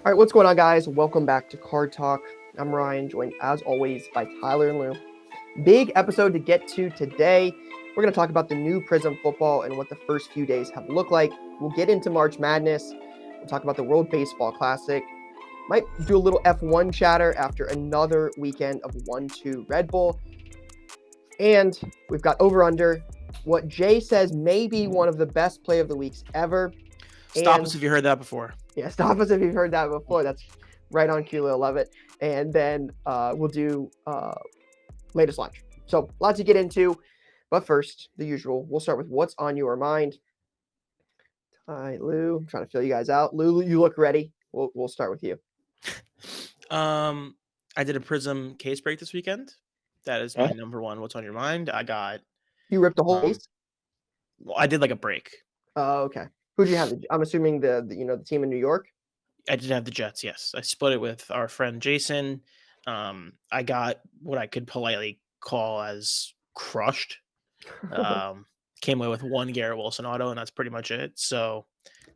All right, what's going on, guys? Welcome back to Card Talk. I'm Ryan, joined as always by Tyler and Lou. Big episode to get to today. We're going to talk about the new Prizm Football and what the first few days have looked like. We'll get into March Madness. We'll talk about the World Baseball Classic. Might do a little F1 chatter after another weekend of 1-2 Red Bull. And we've got over-under, what Jay says may be one of the best play of the weeks ever. Stop us if you heard that before. Yeah, stop us if you've heard that before. That's right on cue. I love it. And then we'll do latest launch. So lots to get into. But first, the usual. We'll start with what's on your mind. Hi, Lou. I'm trying to fill you guys out. Lou, you look ready. We'll start with you. I did a Prizm case break this weekend. That is my number one. What's on your mind? I got. You ripped the whole case? Well, I did like a break. Oh, okay. Who'd you have? I'm assuming the team in New York. I did have the Jets. Yes, I split it with our friend Jason. I got what I could politely call as crushed. Came away with one Garrett Wilson auto, and that's pretty much it. So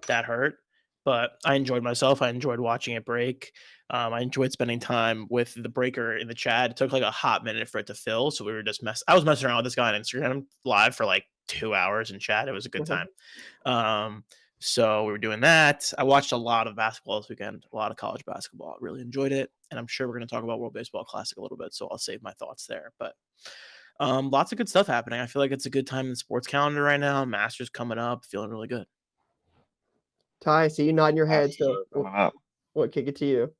that hurt, but I enjoyed myself. I enjoyed watching it break. I enjoyed spending time with the breaker in the chat. It took like a hot minute for it to fill, so we were just I was messing around with this guy on Instagram live for like 2 hours in chat. It was a good time. So we were doing that. I watched a lot of basketball this weekend, a lot of college basketball. I really enjoyed it, and I'm sure we're going to talk about World Baseball Classic a little bit, so I'll save my thoughts there. But lots of good stuff happening. I feel like it's a good time in the sports calendar right now. Masters coming up, feeling really good. Ty, see you nodding your head. So what kick it to you?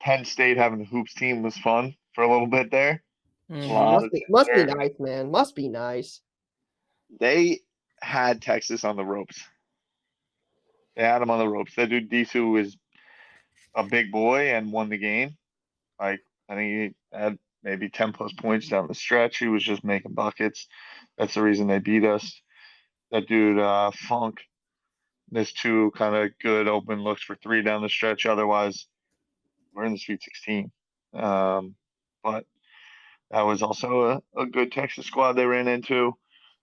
Penn State having the hoops team was fun for a little bit there. Must be nice, man. Must be nice. They had Texas on the ropes. They had him on the ropes. That dude Disu is a big boy and won the game. Like, I think he had maybe 10 plus points down the stretch. He was just making buckets. That's the reason they beat us. That dude Funk missed two kind of good open looks for three down the stretch. Otherwise, we're in the Sweet 16. But that was also a good Texas squad they ran into.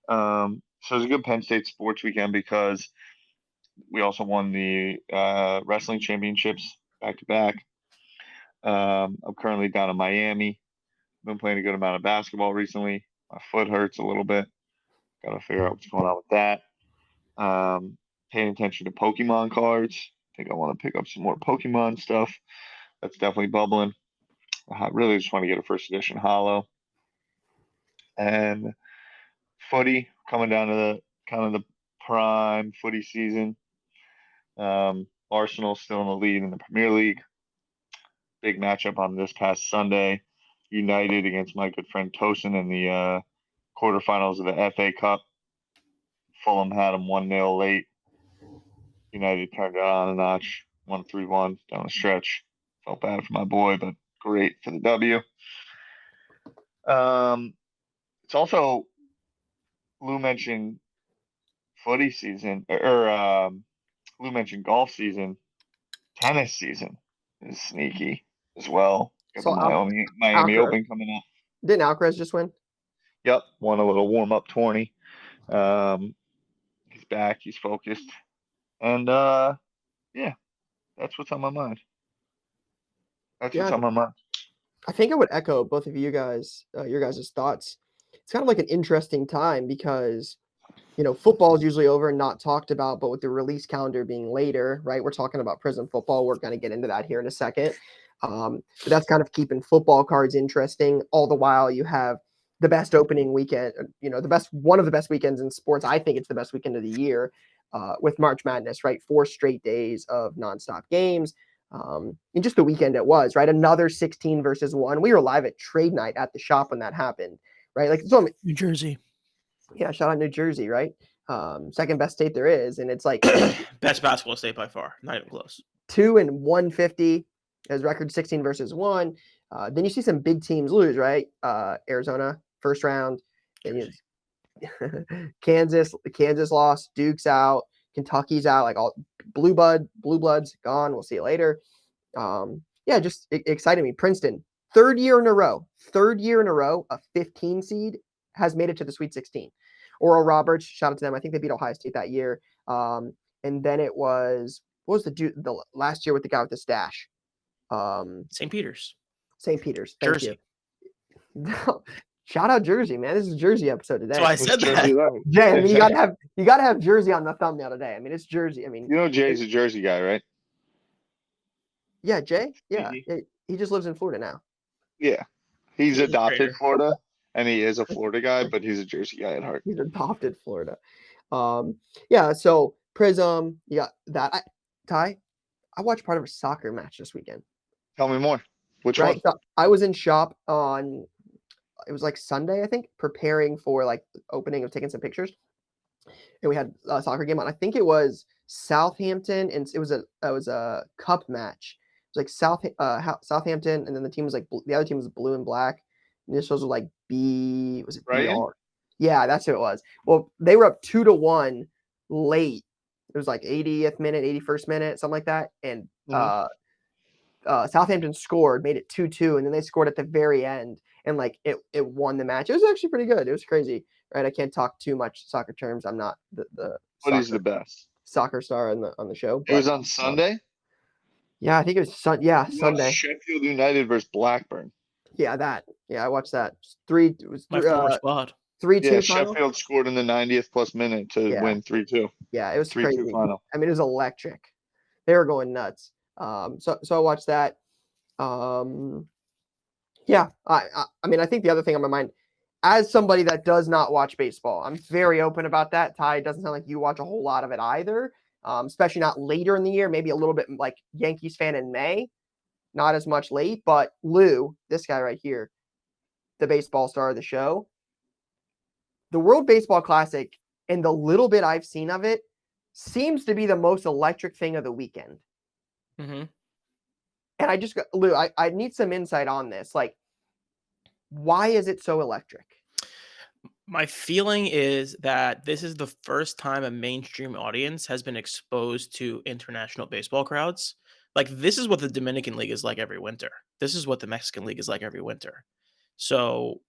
So it was a good Penn State sports weekend because we also won the wrestling championships back to back. I'm currently down in Miami. Been playing a good amount of basketball recently. My foot hurts a little bit. Got to figure out what's going on with that. Paying attention to Pokemon cards. I think I want to pick up some more Pokemon stuff. That's definitely bubbling. I really just want to get a first edition holo. And footy coming down to the kind of the prime footy season. Arsenal still in the lead in the Premier League. Big matchup on this past Sunday. United against my good friend Tosin in the quarterfinals of the FA Cup. Fulham had them 1-0 late. United turned it on a notch, 1-3-1 down the stretch. Felt bad for my boy, but great for the W. It's also, Lou mentioned footy season, or Lou mentioned golf season. Tennis season is sneaky as well. Got So the Miami Open coming up. Didn't Alcaraz just win? Yep, won a little warm-up tourney. He's back. He's focused. And, yeah, that's what's on my mind. What's on my mind. I think I would echo both of you guys, your guys' thoughts. It's kind of like an interesting time because, football is usually over and not talked about, but with the release calendar being later, right? We're talking about Prizm Football. We're going to get into that here in a second. But that's kind of keeping football cards interesting. All the while you have the best opening weekend, one of the best weekends in sports. I think it's the best weekend of the year with March Madness, right? 4 straight days of nonstop games. And just the weekend it was, right? Another 16 versus 1. We were live at trade night at the shop when that happened, right? Like, so New Jersey. Yeah, shout out New Jersey, right? Second best state there is, and it's like best basketball state by far, not even close. 2 and 150 as record 16 versus 1. Then you see some big teams lose, right? Arizona first round, and Kansas lost, Duke's out, Kentucky's out, like all blue bloods gone. We'll see you later. Just excited me. Princeton, third year in a row, a 15 seed has made it to the Sweet 16. Oral Roberts, shout out to them. I think they beat Ohio State that year. and then it was what was the last year with the guy with the stash? St. Peter's. St. Peter's. Thank Jersey. you. Shout out Jersey, man. This is a Jersey episode today. So I said that. Jay, I mean, you gotta have Jersey on the thumbnail today. I mean, it's Jersey. I mean, You know Jay's a Jersey guy, right? yeah, Jay. Yeah, Mhm. he just lives in Florida now. Yeah. He's He's a adopted traitor. Florida, and he is a Florida guy, but he's a Jersey guy at heart. He's adopted Florida. Yeah. So Prizm, you got that. Ty, I watched part of a soccer match this weekend. Tell me more. Which Right. one? So I was in shop on. It was like Sunday, I think, preparing for like the opening of taking some pictures. And we had a soccer game on. I think it was Southampton, and it was a cup match. It was like Southampton, and then the team was like the other team was blue and black. Initials were like B. Was it Brighton? BR? Yeah, that's who it was. Well, they were up 2-1 late. It was like 80th minute, 81st minute, something like that. And Southampton scored, made it 2-2, and then they scored at the very end, and like it won the match. It was actually pretty good. It was crazy, right? I can't talk too much soccer terms. I'm not the But he's the best. soccer star on the show. It was on Sunday? Yeah, I think it was Sunday. Sheffield United versus Blackburn. Yeah, that. Yeah, I watched that. It was My former squad. 3-2 Yeah, final. Sheffield scored in the 90th plus minute to win 3-2. Yeah, it was 3-2 crazy. final. I mean, it was electric. They were going nuts. So I watched that. Yeah, I mean, I think the other thing on my mind, as somebody that does not watch baseball, I'm very open about that. Ty, it doesn't sound like you watch a whole lot of it either, especially not later in the year, maybe a little bit like Yankees fan in May, not as much late. But Lou, this guy right here, the baseball star of the show, the World Baseball Classic, and the little bit I've seen of it, seems to be the most electric thing of the weekend. Mm-hmm. And I just got, Lou, I need some insight on this. Like, why is it so electric? My feeling is that this is the first time a mainstream audience has been exposed to international baseball crowds. Like, this is what the Dominican League is like every winter. This is what the Mexican League is like every winter. So,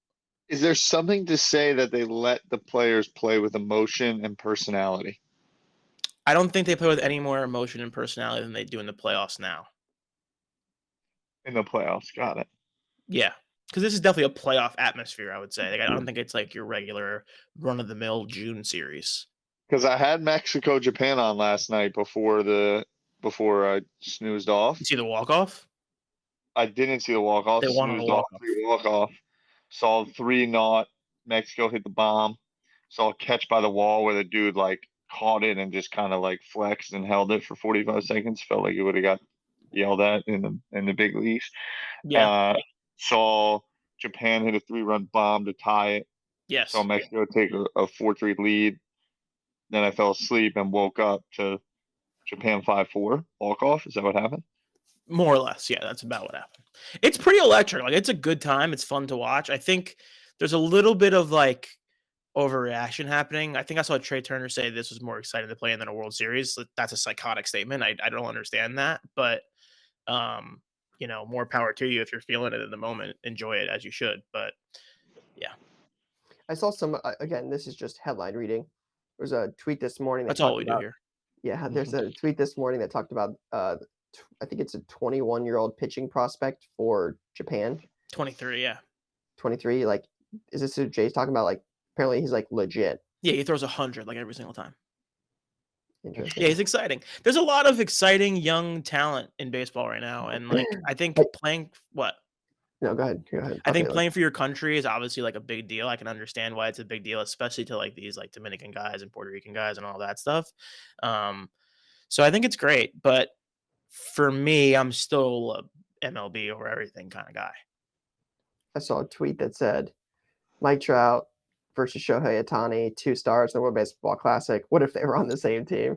is there something to say that they let the players play with emotion and personality? I don't think they play with any more emotion and personality than they do in the playoffs now. In the playoffs, got it. Yeah, because this is definitely a playoff atmosphere, I would say. Like, I don't think it's like your regular run-of-the-mill June series. Because I had Mexico Japan on last night before I snoozed off. You see the walk-off? I didn't see the walk-off. They won on the walk-off. Walk-off. Saw 3-0. Mexico hit the bomb. Saw a catch by the wall where the dude like caught it and just kind of like flexed and held it for 45 seconds. Felt like it would have got yelled at in the big leagues. Yeah. Saw Japan hit a 3-run bomb to tie it. Yes. Saw Mexico take a 4-3 lead. Then I fell asleep and woke up to Japan 5-4 walk-off. Is that what happened? More or less, yeah, that's about what happened. It's pretty electric. Like, it's a good time. It's fun to watch. I think there's a little bit of like overreaction happening. I think I saw Trey Turner say this was more exciting to play in than a World Series. That's a psychotic statement. I don't understand that, but more power to you if you're feeling it in the moment. Enjoy it as you should. But yeah, I saw some. Again, this is just headline reading. There's a tweet this morning. That's all we do here. Yeah, there's a tweet this morning that talked about. I think it's a 21-year-old pitching prospect for Japan. 23, yeah. 23. Like, is this who Jay's talking about? Like, apparently he's like legit. Yeah, he throws 100 like every single time. Interesting. Yeah, he's exciting. There's a lot of exciting young talent in baseball right now, and like I think playing what? No, go ahead. I think playing for your country is obviously like a big deal. I can understand why it's a big deal, especially to like these like Dominican guys and Puerto Rican guys and all that stuff. So I think it's great, but for me, I'm still a MLB over everything kind of guy. I saw a tweet that said, Mike Trout versus Shohei Ohtani, 2 stars in the World Baseball Classic. What if they were on the same team?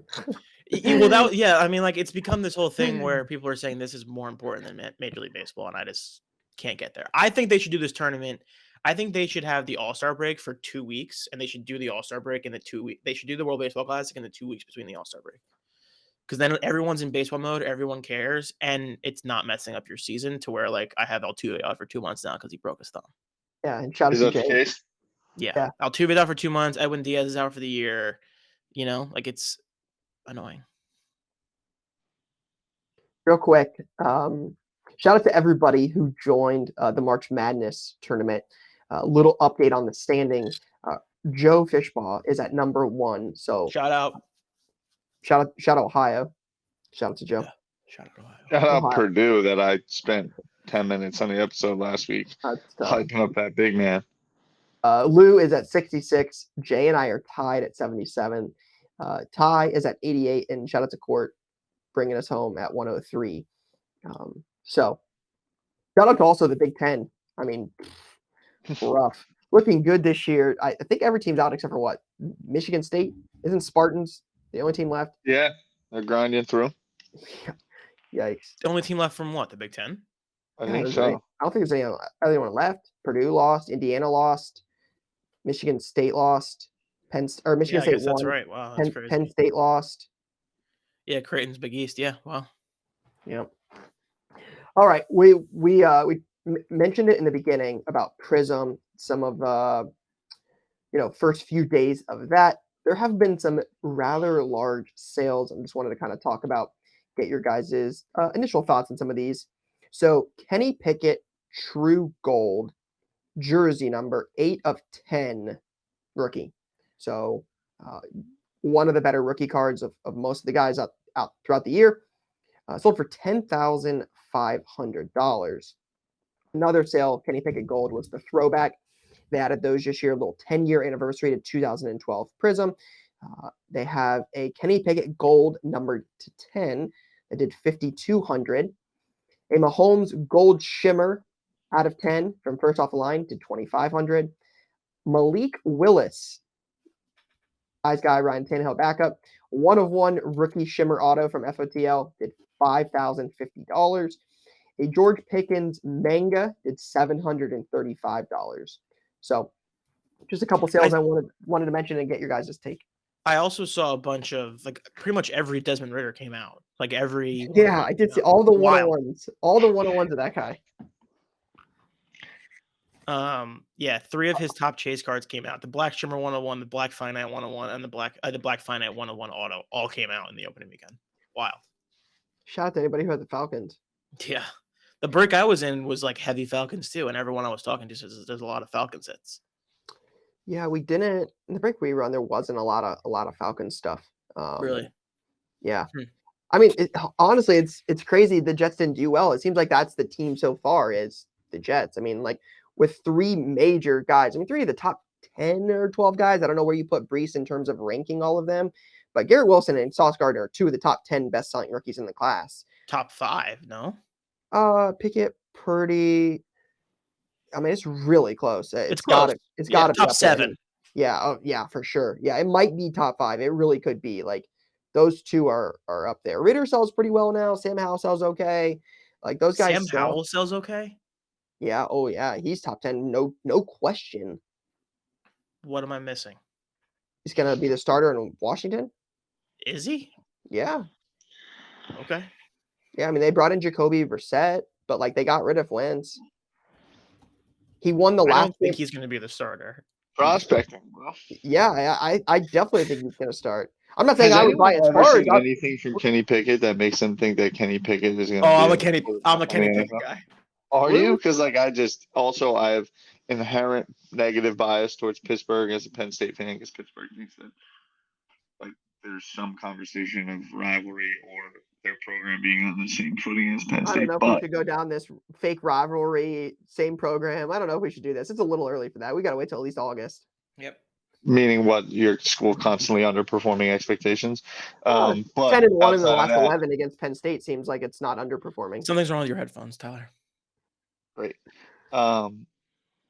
Well, I mean, like, it's become this whole thing where people are saying this is more important than Major League Baseball, and I just can't get there. I think they should do this tournament. I think they should have the All-Star break for 2 weeks, and they should do the All-Star break in the 2 weeks. They should do the World Baseball Classic in the 2 weeks between the All-Star break. Because then everyone's in baseball mode, everyone cares, and it's not messing up your season to where, like, I have Altuve out for 2 months now because he broke his thumb. Yeah, and shout out Is to that the case? Yeah. Altuve's out for 2 months. Edwin Diaz is out for the year. Like, it's annoying. Real quick, shout out to everybody who joined the March Madness tournament. Little update on the standings. Joe Fishbaugh is at number 1. So Shout out. shout out Ohio. Shout out to Joe. Yeah. Shout out Ohio. Shout out Ohio. Purdue that I spent 10 minutes on the episode last week That's tough. hyping up that big man. Lou is at 66. Jay and I are tied at 77. Ty is at 88. And shout out to Court bringing us home at 103. So shout out to also the Big Ten. I mean, rough. Looking good this year. I think every team's out except for what? Michigan State? Isn't Spartans the only team left? Yeah, they're grinding through. Yikes. The only team left from what? The Big Ten? I think I so. don't think there's anyone left. Purdue lost. Indiana lost. Michigan State lost. Michigan I State guess won. that's right. Wow, that's crazy. Penn State lost. Yeah, Creighton's Big East. Yeah, wow. Yep. All right, we mentioned it in the beginning about Prizm. Some of first few days of that, there have been some rather large sales. I just wanted to kind of talk about, get your guys' initial thoughts on some of these. So Kenny Pickett, True Gold, jersey number 8/10 rookie. So one of the better rookie cards of most of the guys out throughout the year. Sold for $10,500. Another sale, Kenny Pickett Gold, was the throwback. They added those this year, a little 10-year anniversary to 2012 Prizm. They have a Kenny Pickett Gold numbered to 10 that did $5,200. A Mahomes Gold Shimmer out of 10 from first off the line did $2,500. Malik Willis, Eyes Guy, Ryan Tannehill backup, 1/1 rookie Shimmer Auto from FOTL did $5,050. A George Pickens Manga did $735. So just a couple sales I wanted to mention and get your guys' take. I also saw a bunch of pretty much every Desmond Ridder came out. I did see all the 101s. All the 101s of that guy. Yeah, 3 of his top chase cards came out. The Black Shimmer 101, the Black Finite 101, and the Black Finite 101 Auto all came out in the opening weekend. Wow. Shout out to anybody who had the Falcons. Yeah. The break I was in was heavy Falcons too, and everyone I was talking to says there's a lot of Falcons hits. Yeah, we didn't in the break we run. There wasn't a lot of Falcons stuff. Really? Yeah. I mean, honestly, it's crazy the Jets didn't do well. It seems like that's the team so far is the Jets. I mean, with 3 major guys. I mean, 3 of the top 10 or 12 guys. I don't know where you put Brees in terms of ranking all of them, but Garrett Wilson and Sauce Gardner are 2 of the top 10 best-selling rookies in the class. Top 5, no? Pickett, Purdy. I mean, it's really close. It's close. Got to be top up 7. There. Yeah. Oh, yeah, for sure. Yeah, it might be top 5. It really could be. Those 2 are up there. Ritter sells pretty well now. Sam Howell sells okay. Those guys. Sam Howell sells okay. Yeah. Oh, yeah. He's top 10. No question. What am I missing? He's gonna be the starter in Washington. Is he? Yeah. Okay. Yeah. I mean, they brought in Jacoby Brissett, but they got rid of Wentz. He won the last. I don't think he's going to be the starter. Prospecting, bro. Yeah, I definitely think he's going to start. I'm not saying I would buy his cards. Anything from Kenny Pickett that makes them think that Kenny Pickett is going to? Oh, I'm a Kenny Pickett guy. Are you? Because I have inherent negative bias towards Pittsburgh as a Penn State fan because Pittsburgh thinks that there's some conversation of rivalry or their program being on the same footing as Penn State. I don't know if we should go down this fake rivalry, same program. I don't know if we should do this. It's a little early for that. We got to wait till at least August. Yep. Meaning what? Your school constantly underperforming expectations. But 10-1 in the last 11 against Penn State seems like it's not underperforming. Something's wrong with your headphones, Tyler. Great.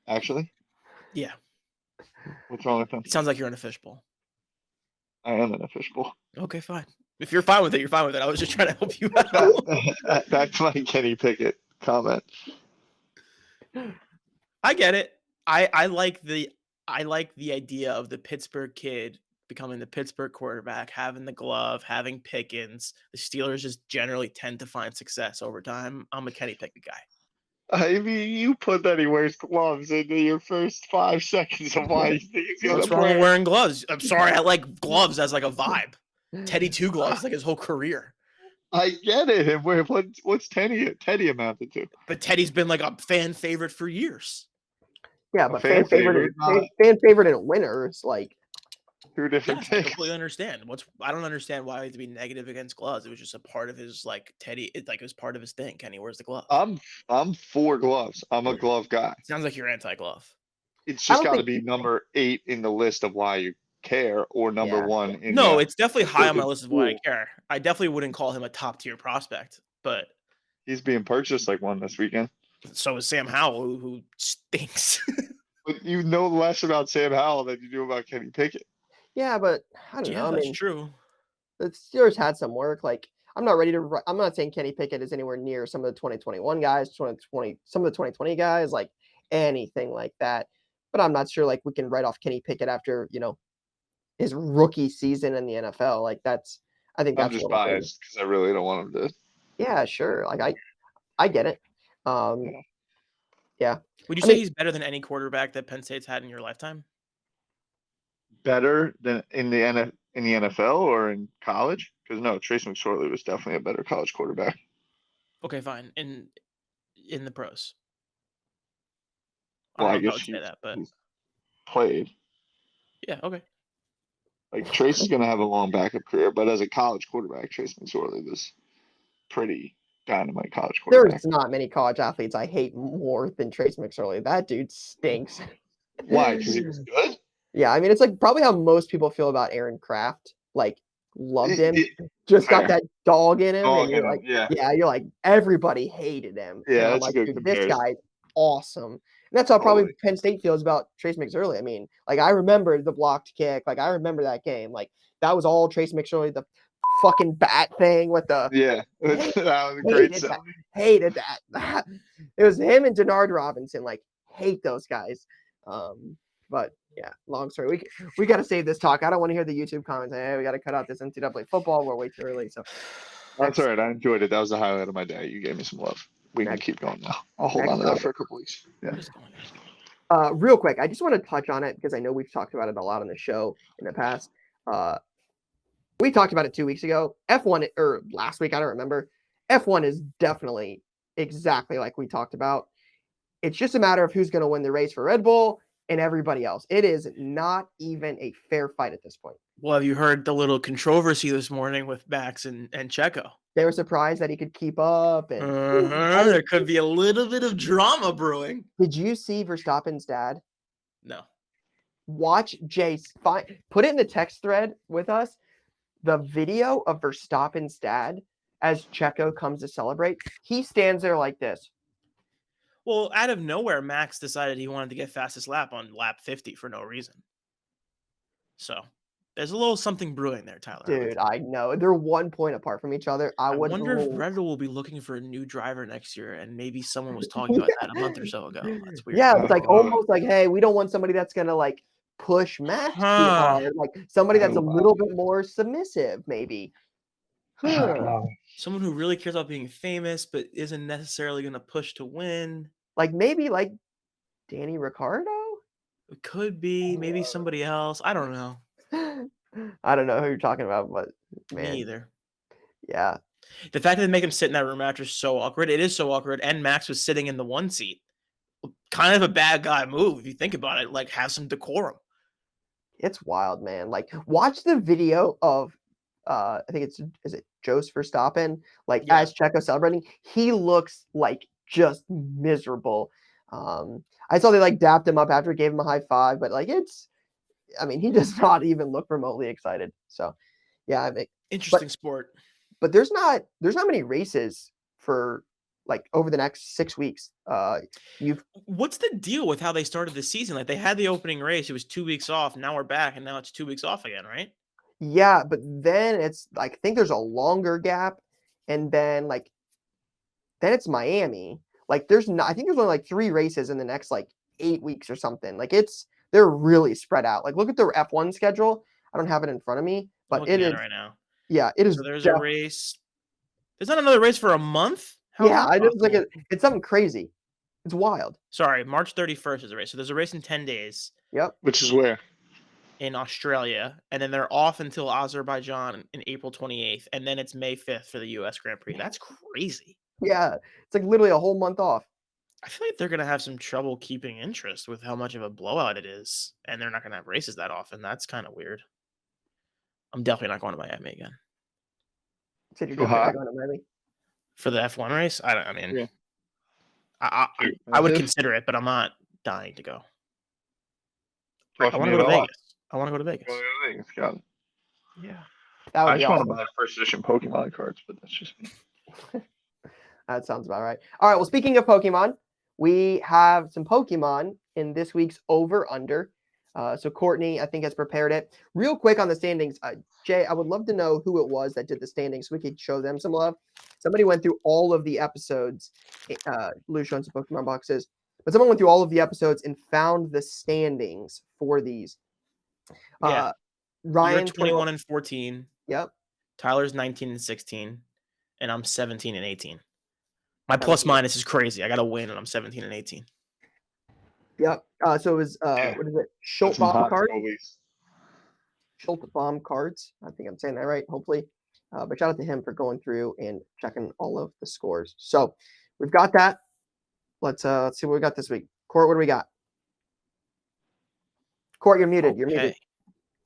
Actually? Yeah. What's wrong with them? It sounds like you're in a fishbowl. I am in a fishbowl. Okay, fine. If you're fine with it, you're fine with it. I was just trying to help you out. Back to my Kenny Pickett comment. I get it. I like the idea of the Pittsburgh kid becoming the Pittsburgh quarterback, having the glove, having Pickens. The Steelers just generally tend to find success over time. I'm a Kenny Pickett guy. I mean, you put that he wears gloves into your first 5 seconds of why you think he's going to What's wrong with wearing gloves? I'm sorry, I like gloves as a vibe. Teddy two gloves like his whole career. I get it. And what's Teddy amounted to? But Teddy's been like a fan favorite for years. Yeah, A but fan favorite, fan favorite and winners, like two different Yes, I things. completely understand. I don't understand why he had to be negative against gloves. It was just a part of his like Teddy. It was part of his thing. Kenny wears the glove. I'm for gloves. I'm a glove guy. Sounds like you're anti-glove. It's I just don't got to think be number 8 in the list of why you care, or number Yeah. 1 in No, the, it's definitely high on my it's list of why I cool. care. I definitely wouldn't call him a top tier prospect, but He's being purchased like one this weekend. so is Sam Howell, who stinks. But you know less about Sam Howell than you do about Kenny Pickett. yeah, but I don't know. Yeah, I that's mean, true. the Steelers had some work. Like, I'm not ready to. I'm not saying Kenny Pickett is anywhere near some of the 2021 guys, 2020, some of the 2020 guys, like anything like that. But I'm not sure like we can write off Kenny Pickett after his rookie season in the NFL. Like I think I'm that's a just little crazy. biased because I really don't want him to. Yeah, sure. Like I get it. Yeah. Yeah. Would you I say mean, he's better than any quarterback that Penn State's had in your lifetime? Better than in the NFL or in college? Because no, Trace McSorley was definitely a better college quarterback. Okay, fine. In the pros. Well, I I don't know if I guess would say that, but he's played. yeah, okay. Like Trace is going to have a long backup career, but as a college quarterback, Trace McSorley was pretty dynamite college quarterback. there's not many college athletes I hate more than Trace McSorley. That dude stinks. Why? Because he was good. Yeah, I mean, it's like probably how most people feel about Aaron Kraft. Like, loved him, It- just got fair. that dog in him, Dog and you're in him, like, yeah. you're like, everybody hated him, and Yeah, I'm that's a like, good dude, this comparison. guy's awesome. And that's how probably Totally. Penn State feels about Trace McSorley. I mean, like, I remember the blocked kick, like, I remember that game, like, that was all Trace McSorley, the fucking bat thing with the Yeah, that was a great hated that, sound. hated that. It was him and Denard Robinson, like, hate those guys. But yeah, long story. We got to save this talk. I don't want to hear the YouTube comments. Hey, we got to cut out this NCAA football. We're way too early. So That's all right. I enjoyed it. That was the highlight of my day. You gave me some love. We can keep going now. I'll hold on to that for a couple weeks. Yeah. Real quick, I just want to touch on it because I know we've talked about it a lot on the show in the past. We talked about it 2 weeks ago. F1 or last week, I don't remember. F1 is definitely exactly like we talked about. It's just a matter of who's going to win the race for Red Bull and everybody else. It is not even a fair fight at this point. Well, have you heard the little controversy this morning with Max and Checo? They were surprised that he could keep up. And there could be a little bit of drama brewing. Did you see Verstappen's dad? No. Watch Jace. Put it in the text thread with us. The video of Verstappen's dad as Checo comes to celebrate. He stands there like this. Well, out of nowhere, Max decided he wanted to get fastest lap on lap 50 for no reason. So there's a little something brewing there, Tyler. Dude, I know. They're 1 point apart from each other. I wonder if Red Bull will be looking for a new driver next year, and maybe someone was talking about that a month or so ago. That's weird. Yeah, it's like almost like, hey, we don't want somebody that's gonna like push Max too hard. Like somebody that's a little bit more submissive, maybe. Someone who really cares about being famous, but isn't necessarily going to push to win. Like maybe like Danny Ricciardo? It could be maybe somebody else. I don't know. I don't know who you're talking about, but man. Me either. Yeah. The fact that they make him sit in that room after is so awkward. It is so awkward. And Max was sitting in the one seat. Kind of a bad guy move if you think about it. Like have some decorum. It's wild, man. Like watch the video of I think is it Jos Verstappen, like as Checo celebrating. He looks like just miserable. I saw they like dapped him up after, gave him a high five, but like I mean, he does not even look remotely excited. So yeah, I mean, interesting sport. But there's not many races for like over the next 6 weeks. What's the deal with how they started the season? Like they had the opening race, it was 2 weeks off. Now we're back, and now it's 2 weeks off again, right? Yeah, but then it's like I think there's a longer gap, and then it's Miami. Like I think there's only like 3 races in the next like 8 weeks or something. Like they're really spread out. Like look at their F1 schedule. I don't have it in front of me, but it is right now. Yeah, it is. So there's a race. There's not another race for a month? Yeah, I just like it's something crazy. It's wild. Sorry, March 31st is a race. So there's a race in 10 days. Yep. Which is where? in Australia, and then they're off until Azerbaijan in April 28th, and then it's May 5th for the U.S. Grand Prix. That's crazy. Yeah, it's like literally a whole month off. I feel like they're going to have some trouble keeping interest with how much of a blowout it is, and they're not going to have races that often. That's kind of weird. I'm definitely not going to Miami again. Said you're Too definitely not hot? going to Miami. For the F1 race? I mean, Yeah. I would consider it, but I'm not dying to go. Talk I want me to go at to all. Vegas. I want to go to Vegas. Go to Vegas, got it. Yeah. That would I be just want awesome. to buy first edition Pokemon cards, but that's just me. That sounds about right. All right. Well, speaking of Pokemon, we have some Pokemon in this week's over/under. So Courtney, I think, has prepared it. Real quick on the standings, Jay, I would love to know who it was that did the standings so we could show them some love. Somebody went through all of the episodes. Lou showing some Pokemon boxes, but someone went through all of the episodes and found the standings for these. Yeah. Ryan, You're 21 and 14. Yep. Tyler's 19 and 16, and I'm 17 and 18. My plus minus is crazy. I got to win, and I'm 17 and 18. Yep. So it was what is it? Schultbaum cards. Schultbaum cards. I think I'm saying that right. Hopefully, but shout out to him for going through and checking all of the scores. So we've got that. Let's see what we got this week. Court, what do we got? Court, you're muted. You're muted.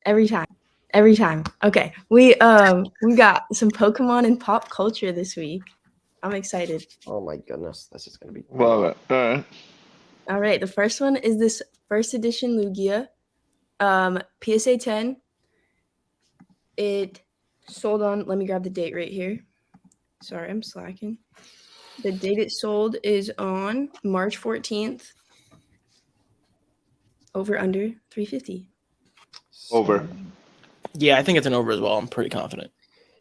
Every time. Okay. We got some Pokemon and pop culture this week. I'm excited. Oh my goodness. This is gonna be Love it. All right. All right. The first one is this first edition Lugia. PSA 10. It sold on, let me grab the date right here. Sorry, I'm slacking. The date it sold is on March 14th. Over under 350. Over. Yeah, I think it's an over as well. I'm pretty confident.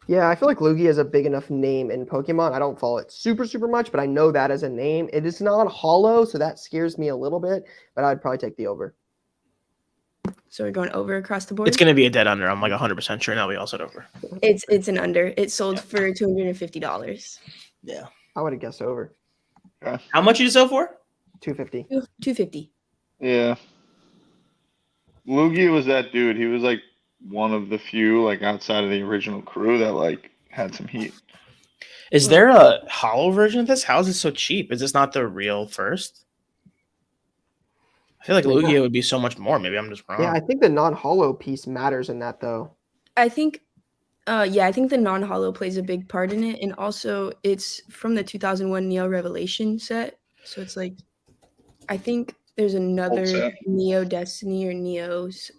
Yeah, I feel like Lugia is a big enough name in Pokemon. I don't follow it super much, but I know that as a name. It is not hollow, so that scares me a little bit, but I'd probably take the over. So we're going over across the board? It's going to be a dead under. I'm like 100% sure now we all said over. It's an under. It sold for $250. Yeah. I would have guessed over. Yeah. How much did you sell for? $250. $250. Yeah. Lugia was that dude. He was like one of the few, like outside of the original crew, that like had some heat. Is there a hollow version of this? How is it so cheap? Is this not the real first? I feel like Lugia would be so much more. Maybe I'm just wrong. Yeah, I think the non-hollow piece matters in that, though. I think the non-hollow plays a big part in it, and also it's from the 2001 Neo Revelation set, so it's like, I think there's another Neo Destiny or Neo's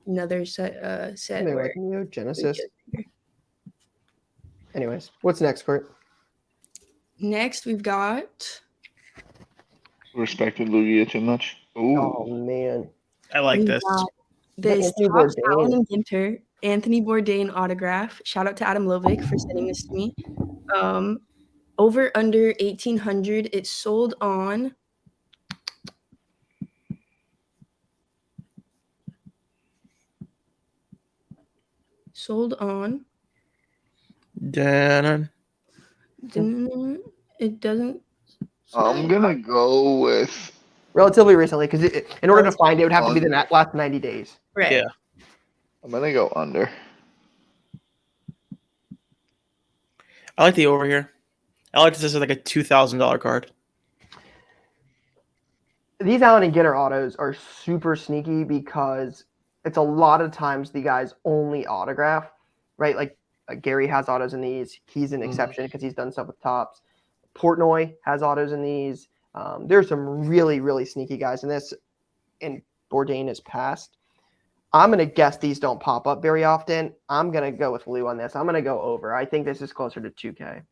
another set. Like Neo Genesis. Anyways, what's next, Kurt? Next, we've got. Respected Lugia too much. Ooh. Oh man, I like this. This top talent inventor, Anthony Bourdain autograph. Shout out to Adam Lovick for sending this to me. Over under 1,800. It sold on. It doesn't. I'm gonna go with relatively recently, because in order to find it, would have to be the last 90 days. Right. Yeah. I'm gonna go under. I like the over here. I like this as like a $2,000 card. These Allen and Gitter autos are super sneaky because it's a lot of times the guys only autograph, right? Like Gary has autos in these. He's an exception because he's done stuff with tops. Portnoy has autos in these. There's some really sneaky guys in this, and Bourdain is passed. I'm going to guess these don't pop up very often. I'm going to go with Lou on this. I'm going to go over. I think this is closer to 2K.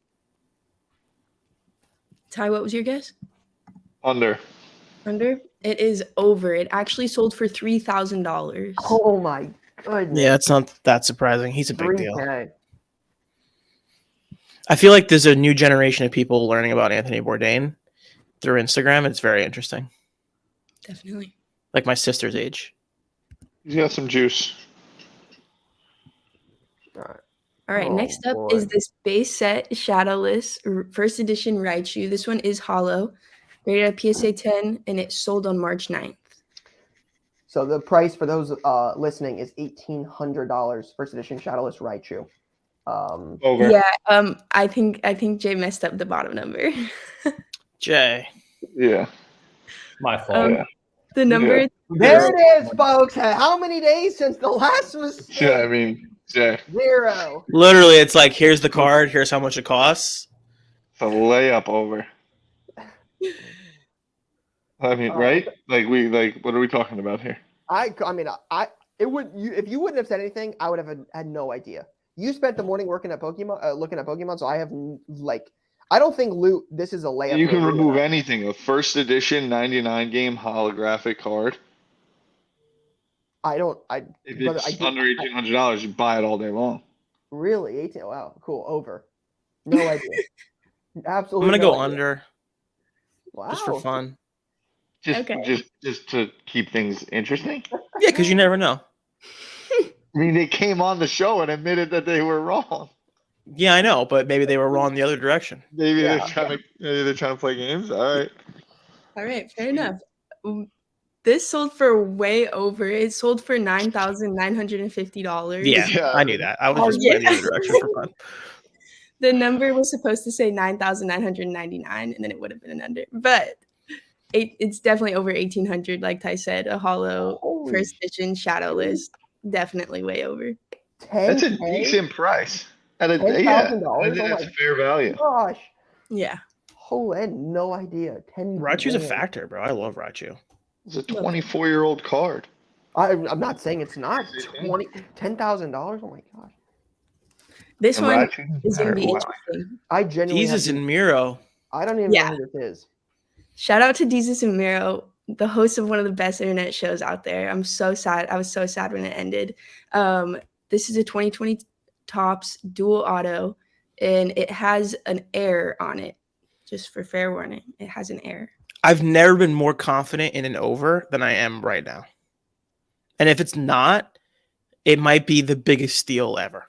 Ty, what was your guess? Under. Under? It is over. It actually sold for $3,000. Oh my goodness. Yeah, it's not that surprising. He's a big 3K. deal. I feel like there's a new generation of people learning about Anthony Bourdain through Instagram. It's very interesting. Definitely. Like my sister's age. He's got some juice. All right. Next up is this base set Shadowless first edition Raichu. This one is hollow. Rated at PSA 10, and it sold on March 9th. So the price for those listening is $1,800. First edition Shadowless Raichu. Over. Yeah. I think Jay messed up the bottom number. Jay. Yeah. My fault. Yeah. The number. Yeah. There it is, folks. How many days since the last mistake? Yeah, I mean, Jay, 0. Literally, it's like, here's the card. Here's how much it costs. it's a layup over. I mean, right? Like what are we talking about here? It would if you wouldn't have said anything, I would have had no idea. You spent the morning working at Pokemon, looking at Pokemon, so I have I don't think Loot. This is a layup. You for can Loot. remove anything. A first edition 99 game holographic card. If it's under $1,800, you buy it all day long. Really? 18? Wow, cool. Over. No idea. Absolutely. I'm gonna no go idea. under Wow. just for fun. Just to keep things interesting. Yeah, because you never know. I mean, they came on the show and admitted that they were wrong. Yeah, I know, but maybe they were wrong the other direction. Maybe they're trying to play games. All right. All right, fair enough. This sold for way over. It sold for $9,950. Yeah, I knew that. I was just playing the other direction for fun. The number was supposed to say 9,999, and then it would have been an under. But it's definitely over 1,800, like Ty said. A hollow first edition shadowless, definitely way over. That's a decent price. $10,000. I think that's fair value. Gosh. Yeah. I had no idea. Raichu's a factor, bro. I love Raichu. It's a 24-year-old card. I'm not saying it's not. $10,000. Oh my gosh. This And one Raichu? is going to be Wow. interesting. I genuinely. Jesus and Miro. I don't even know who this is. Shout out to Jesus and Miro, the host of one of the best internet shows out there. I'm so sad. I was so sad when it ended. This is a 2020 Topps dual auto, and it has an error on it. Just for fair warning, it has an error. I've never been more confident in an over than I am right now. And if it's not, it might be the biggest steal ever.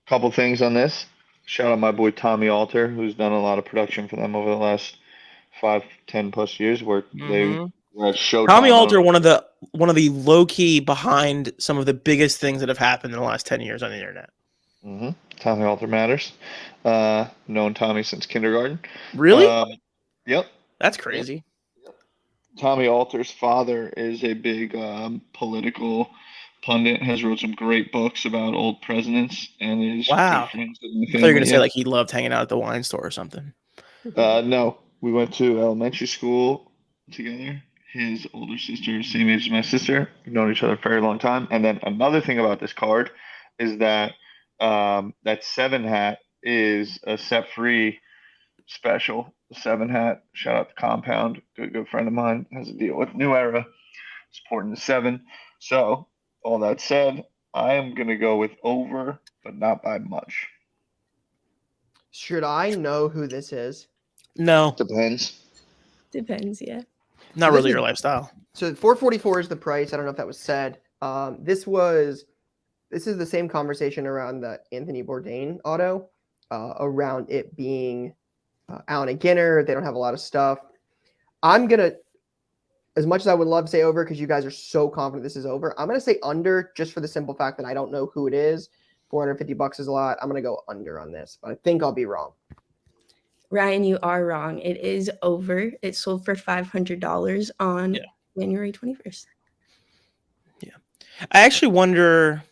Couple things on this. Shout out my boy Tommy Alter, who's done a lot of production for them over the last 5-10 plus years. Where they were at Showtime. Tommy Alter, one of the low key behind some of the biggest things that have happened in the last 10 years on the internet. Mm-hmm. Tommy Alter matters. Known Tommy since kindergarten. Really? Yep. That's crazy. Yep. Tommy Alter's father is a big political pundit, has wrote some great books about old presidents, and is wow. good friends with I thought you were gonna say like he loved hanging out at the wine store or something. No, we went to elementary school together. His older sister, same age as my sister. We've known each other for a very long time. And then another thing about this card is that that 7 hat is a set free special. The 7 hat, shout out to Compound, good friend of mine, has a deal with New Era, supporting the 7. So all that said, I am gonna go with over, but not by much. Should I know who this is? No. Depends, yeah. Not really your lifestyle. So $444 is the price. I don't know if that was said. This is the same conversation around the Anthony Bourdain auto, around it being Allen and Ginner. They don't have a lot of stuff. I'm gonna, as much as I would love to say over because you guys are so confident this is over, I'm gonna say under just for the simple fact that I don't know who it is. $450 is a lot. I'm gonna go under on this, but I think I'll be wrong. Ryan, you are wrong. It is over. It sold for $500 on January 21st. Yeah. I actually wonder.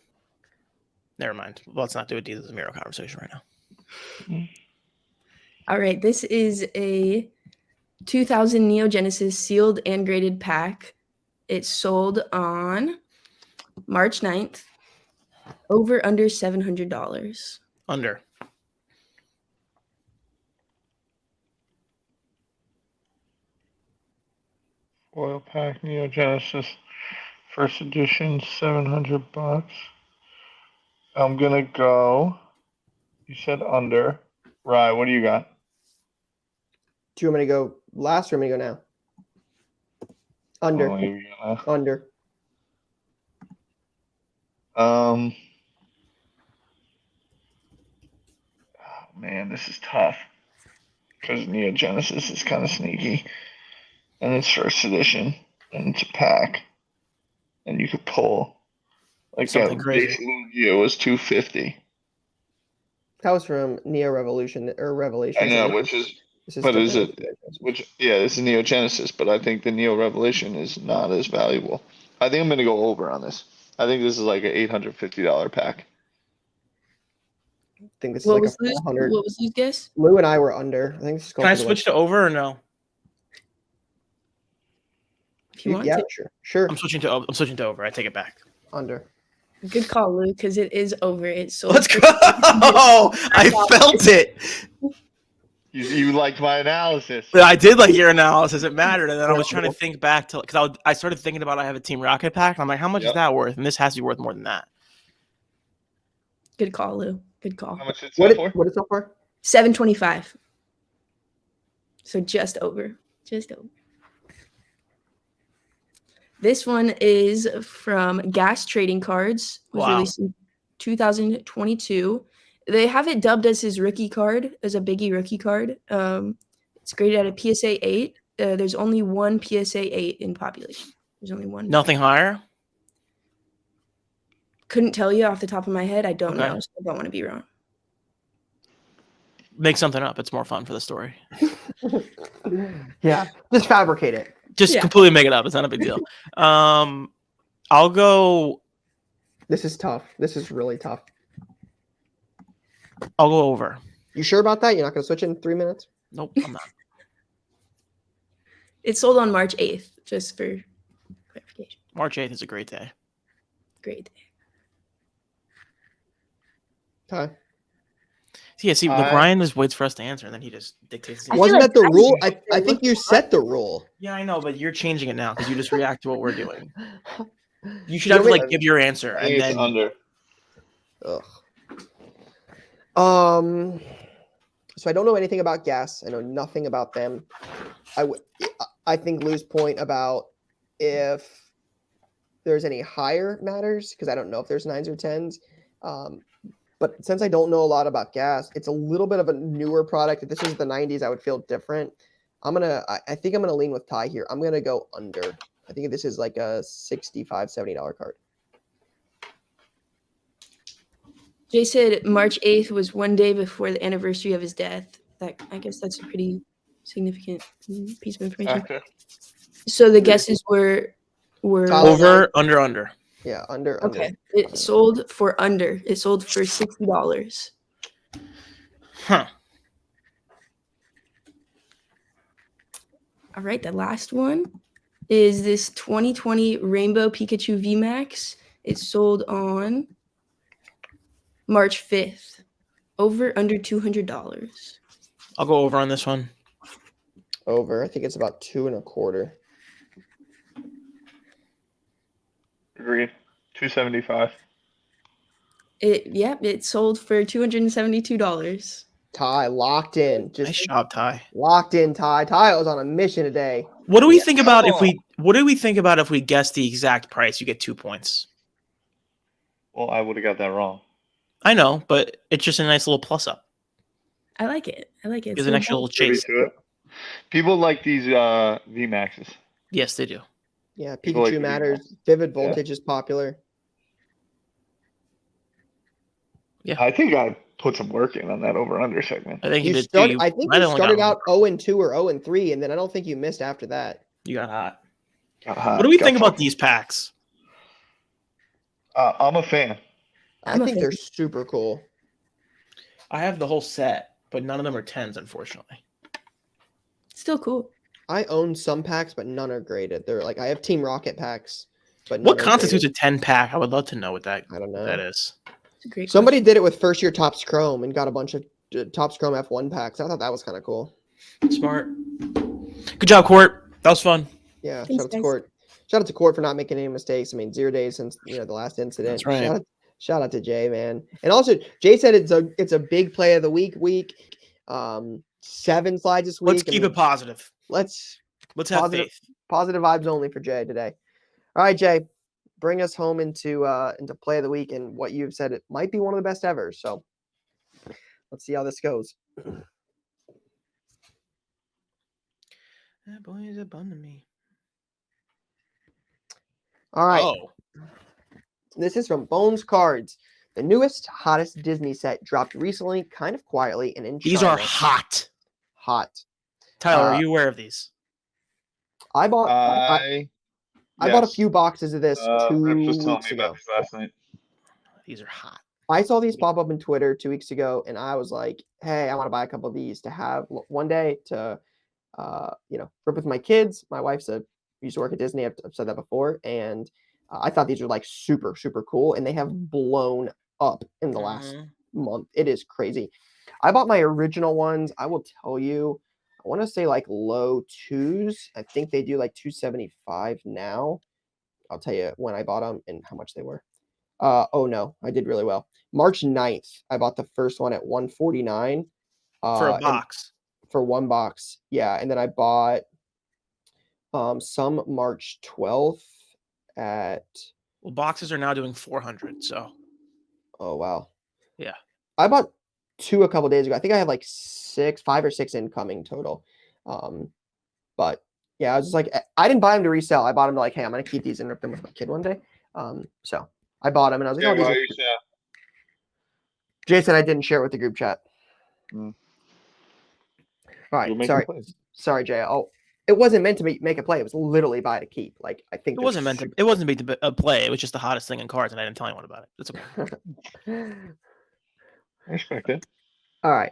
Never mind. Let's not do a Jesus Miro conversation right now. All right. This is a 2000 Neo Genesis sealed and graded pack. It sold on March 9th. Over under $700. Under. Foil pack Neo Genesis first edition, $700. I'm gonna go. You said under. Rye, what do you got? Do you want me to go last or am I going to go now? Under. Under. Oh, man, this is tough because Neo Genesis is kind of sneaky, and it's first edition, and it's a pack. and you could pull like Something a crazy. base Lugia was 250. That was from Neo Revolution or Revelation. I know, which is This is but is different. it this is Neo Genesis, but I think the Neo Revelation is not as valuable. I think I'm gonna go over on this. I think this is like an $850 pack. I think this is What like was a 400. What was Lou's guess? Lou and I were under. I think this is Can I closer to switch to over or no? If you want yeah, to. sure. I'm switching to over. I take it back. Under. Good call, Lou, because it is over. It's sold. Let's go! I felt it. You liked my analysis. But I did like your analysis. It mattered, and then I was trying to Cool. think back to because I started thinking about I have a Team Rocket pack. And I'm like, how much is that worth? And this has to be worth more than that. Good call, Lou. Good call. How much is it for? What is it for? $725. So just over. Just over. This one is from Gas Trading Cards. It was released in 2022. They have it dubbed as his rookie card, as a Biggie rookie card. It's graded at a PSA 8. There's only one PSA 8 in population. There's only one. Nothing higher? Couldn't tell you off the top of my head. I don't know, so I don't want to be wrong. Make something up. It's more fun for the story. Yeah, just fabricate it. Just completely make it up. It's not a big deal. I'll go. This is tough. This is really tough. I'll go over. You sure about that? You're not going to switch in 3 minutes? Nope, I'm not. It sold on March 8th, just for clarification. March 8th is a great day. Great day. Okay. Yeah, see, Ryan just waits for us to answer, and then he just dictates. Wasn't that the rule? I think you set the rule. Yeah, I know, but you're changing it now because you just react to what we're doing. You should have to give your answer, and then under. Ugh. So I don't know anything about Gas. I know nothing about them. I think Lou's point about if there's any higher matters, because I don't know if there's 9s or 10s. But since I don't know a lot about Gas, it's a little bit of a newer product. If this was the 90s, I would feel different. I think I'm gonna lean with Ty here. I'm gonna go under. I think this is like a $65, $70 card. Jay said March 8th was one day before the anniversary of his death. I guess that's a pretty significant piece of information. Okay. So the guesses were over, under. Yeah, under. Okay. It sold for under. It sold for $60. Huh. All right, the last one is this 2020 Rainbow Pikachu VMAX. It sold on March 5th. Over, under $200. I'll go over on this one. Over. I think it's about 2.25. Agreed. 275. It sold for $272. Ty locked in. Just Nice job, Ty. locked in, Ty. Ty was on a mission today. What do we think about if we guess the exact price? You get 2 points. Well, I would have got that wrong. I know, but it's just a nice little plus up. I like it. Gives an extra little chase. People like these VMAXs. Yes, they do. Yeah, People Pikachu like matters. Vivid Voltage is popular. Yeah. I think I put some work in on that over-under segment. I think you did Started, too. I think you started out 0-2 or 0-3, and then I don't think you missed after that. You got hot. What What do we think about these packs? I'm a fan. I think they're super cool. I have the whole set, but none of them are 10s, unfortunately. Still cool. I own some packs, but none are graded. They're like I have Team Rocket packs, but what constitutes a 10 pack? I would love to know what that. I don't know. That is. Somebody did it with first year Topps Chrome and got a bunch of Topps Chrome F1 packs. I thought that was kind of cool. Smart. Good job, Court. That was fun. Yeah, shout out to Court. Shout out to Court for not making any mistakes. I mean, 0 days since the last incident. That's right. Shout out to Jay, man. And also, Jay said it's a big play of the week. 7 slides this week. Let's keep it positive. Let's have faith. Positive vibes only for Jay today. All right, Jay, bring us home into play of the week and what you've said it might be one of the best ever. So let's see how this goes. That boy is a bun to me. All right. Oh. This is from Bones Cards. The newest, hottest Disney set dropped recently, kind of quietly, and in China. These are hot. Hot. Tyler, are you aware of these? I bought I bought a few boxes of this 2 Rips was telling weeks me about ago. this last night. These are hot. I saw these pop up on Twitter 2 weeks ago, and I was like, "Hey, I want to buy a couple of these to have one day to, rip with my kids." My wife's used to work at Disney. I've said that before, and I thought these were like super, super cool, and they have blown up in the last month. It is crazy. I bought my original ones. I will tell you, I want to say like low twos. I think they do like 275 now. I'll tell you when I bought them and how much they were. Oh no, I did really well. March 9th, I bought the first one at 149 for a box. For one box. Yeah, and then I bought some March 12th at boxes are now doing 400, so. Oh wow. Yeah. I bought 2 a couple days ago. I think I have like 5 or 6 incoming total. But yeah, I was just like, I didn't buy them to resell. I bought them to like, hey, I'm gonna keep these and rip them with my kid one day. So I bought them and I was like, Yeah, oh, these Jason, I didn't share it with the group chat. All right, sorry, Jay. It wasn't meant to make a play. It was literally buy to keep. Like I think it wasn't meant to play. It was just the hottest thing in cards, and I didn't tell anyone about it. That's okay. I respect it. All right.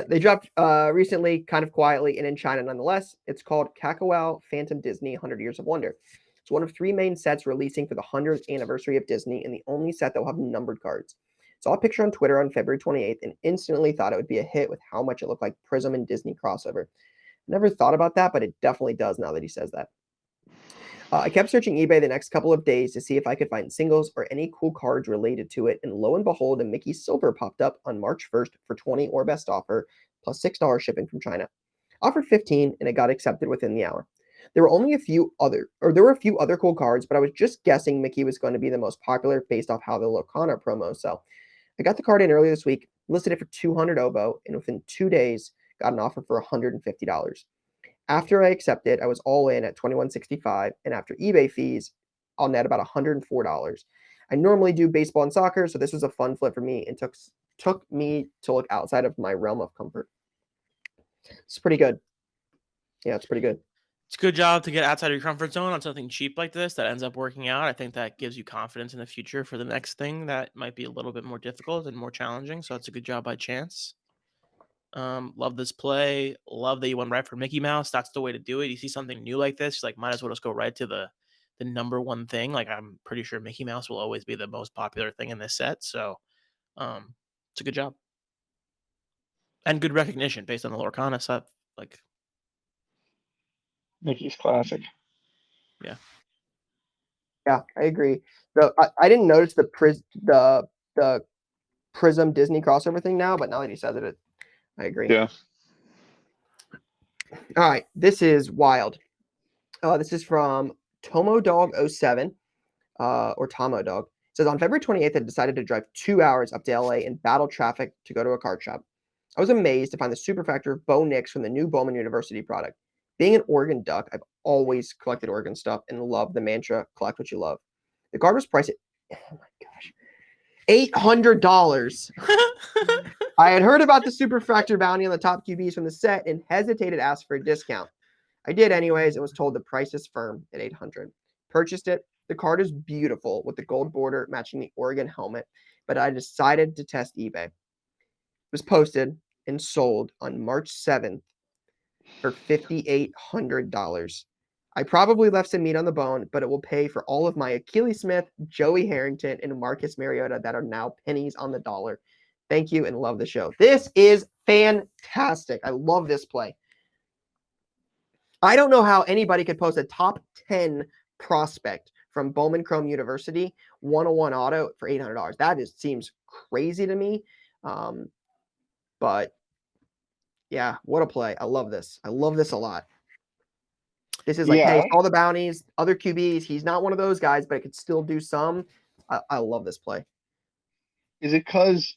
They dropped recently, kind of quietly, and in China nonetheless. It's called Kakao Phantom Disney 100 Years of Wonder. It's one of 3 main sets releasing for the 100th anniversary of Disney, and the only set that will have numbered cards. Saw a picture on Twitter on February 28th and instantly thought it would be a hit with how much it looked like Prizm and Disney crossover. Never thought about that, but it definitely does now that he says that. I kept searching eBay the next couple of days to see if I could find singles or any cool cards related to it, and lo and behold, a Mickey Silver popped up on March 1st for 20 or best offer, plus $6 shipping from China. Offered 15, and it got accepted within the hour. There were a few other cool cards, but I was just guessing Mickey was going to be the most popular based off how the Locana promos sell. I got the card in earlier this week, listed it for 200 oboe, and within 2 days, got an offer for $150. After I accepted, I was all in at $21.65, and after eBay fees, I'll net about $104. I normally do baseball and soccer, so this was a fun flip for me and took me to look outside of my realm of comfort. It's pretty good. Yeah, it's pretty good. It's a good job to get outside of your comfort zone on something cheap like this that ends up working out. I think that gives you confidence in the future for the next thing that might be a little bit more difficult and more challenging. So it's a good job by Chance. Love this play. Love that you went right for Mickey Mouse. That's the way to do it. You see something new like this, like might as well just go right to the number one thing. Like I'm pretty sure Mickey Mouse will always be the most popular thing in this set. So it's a good job. And good recognition based on the Lorcana stuff. Like Mickey's classic. Yeah. Yeah, I agree. I didn't notice the Prizm Disney crossover thing now, but now that he says it, I agree. Yeah. All right, this is wild. This is from TomoDog07, or Tomo Dog. It says on February 28th, I decided to drive 2 hours up to LA in battle traffic to go to a card shop. I was amazed to find the superfractor of Bo Nix from the new Bowman University product. Being an Oregon Duck, I've always collected Oregon stuff and love the mantra, collect what you love. The card was priced at, oh my gosh, $800. I had heard about the superfractor bounty on the top QBs from the set and hesitated to ask for a discount. I did anyways and was told the price is firm at $800. Purchased it. The card is beautiful with the gold border matching the Oregon helmet, but I decided to test eBay. It was posted and sold on March 7th for $5,800. I probably left some meat on the bone, but it will pay for all of my Achilles Smith, Joey Harrington, and Marcus Mariota that are now pennies on the dollar. Thank you and love the show. This is fantastic. I love this play. I don't know how anybody could post a top 10 prospect from Bowman Chrome University 101 auto for $800. That seems crazy to me. But yeah, what a play. I love this. I love this a lot. This is like, hey, all the bounties, other QBs. He's not one of those guys, but it could still do some. I love this play. Is it because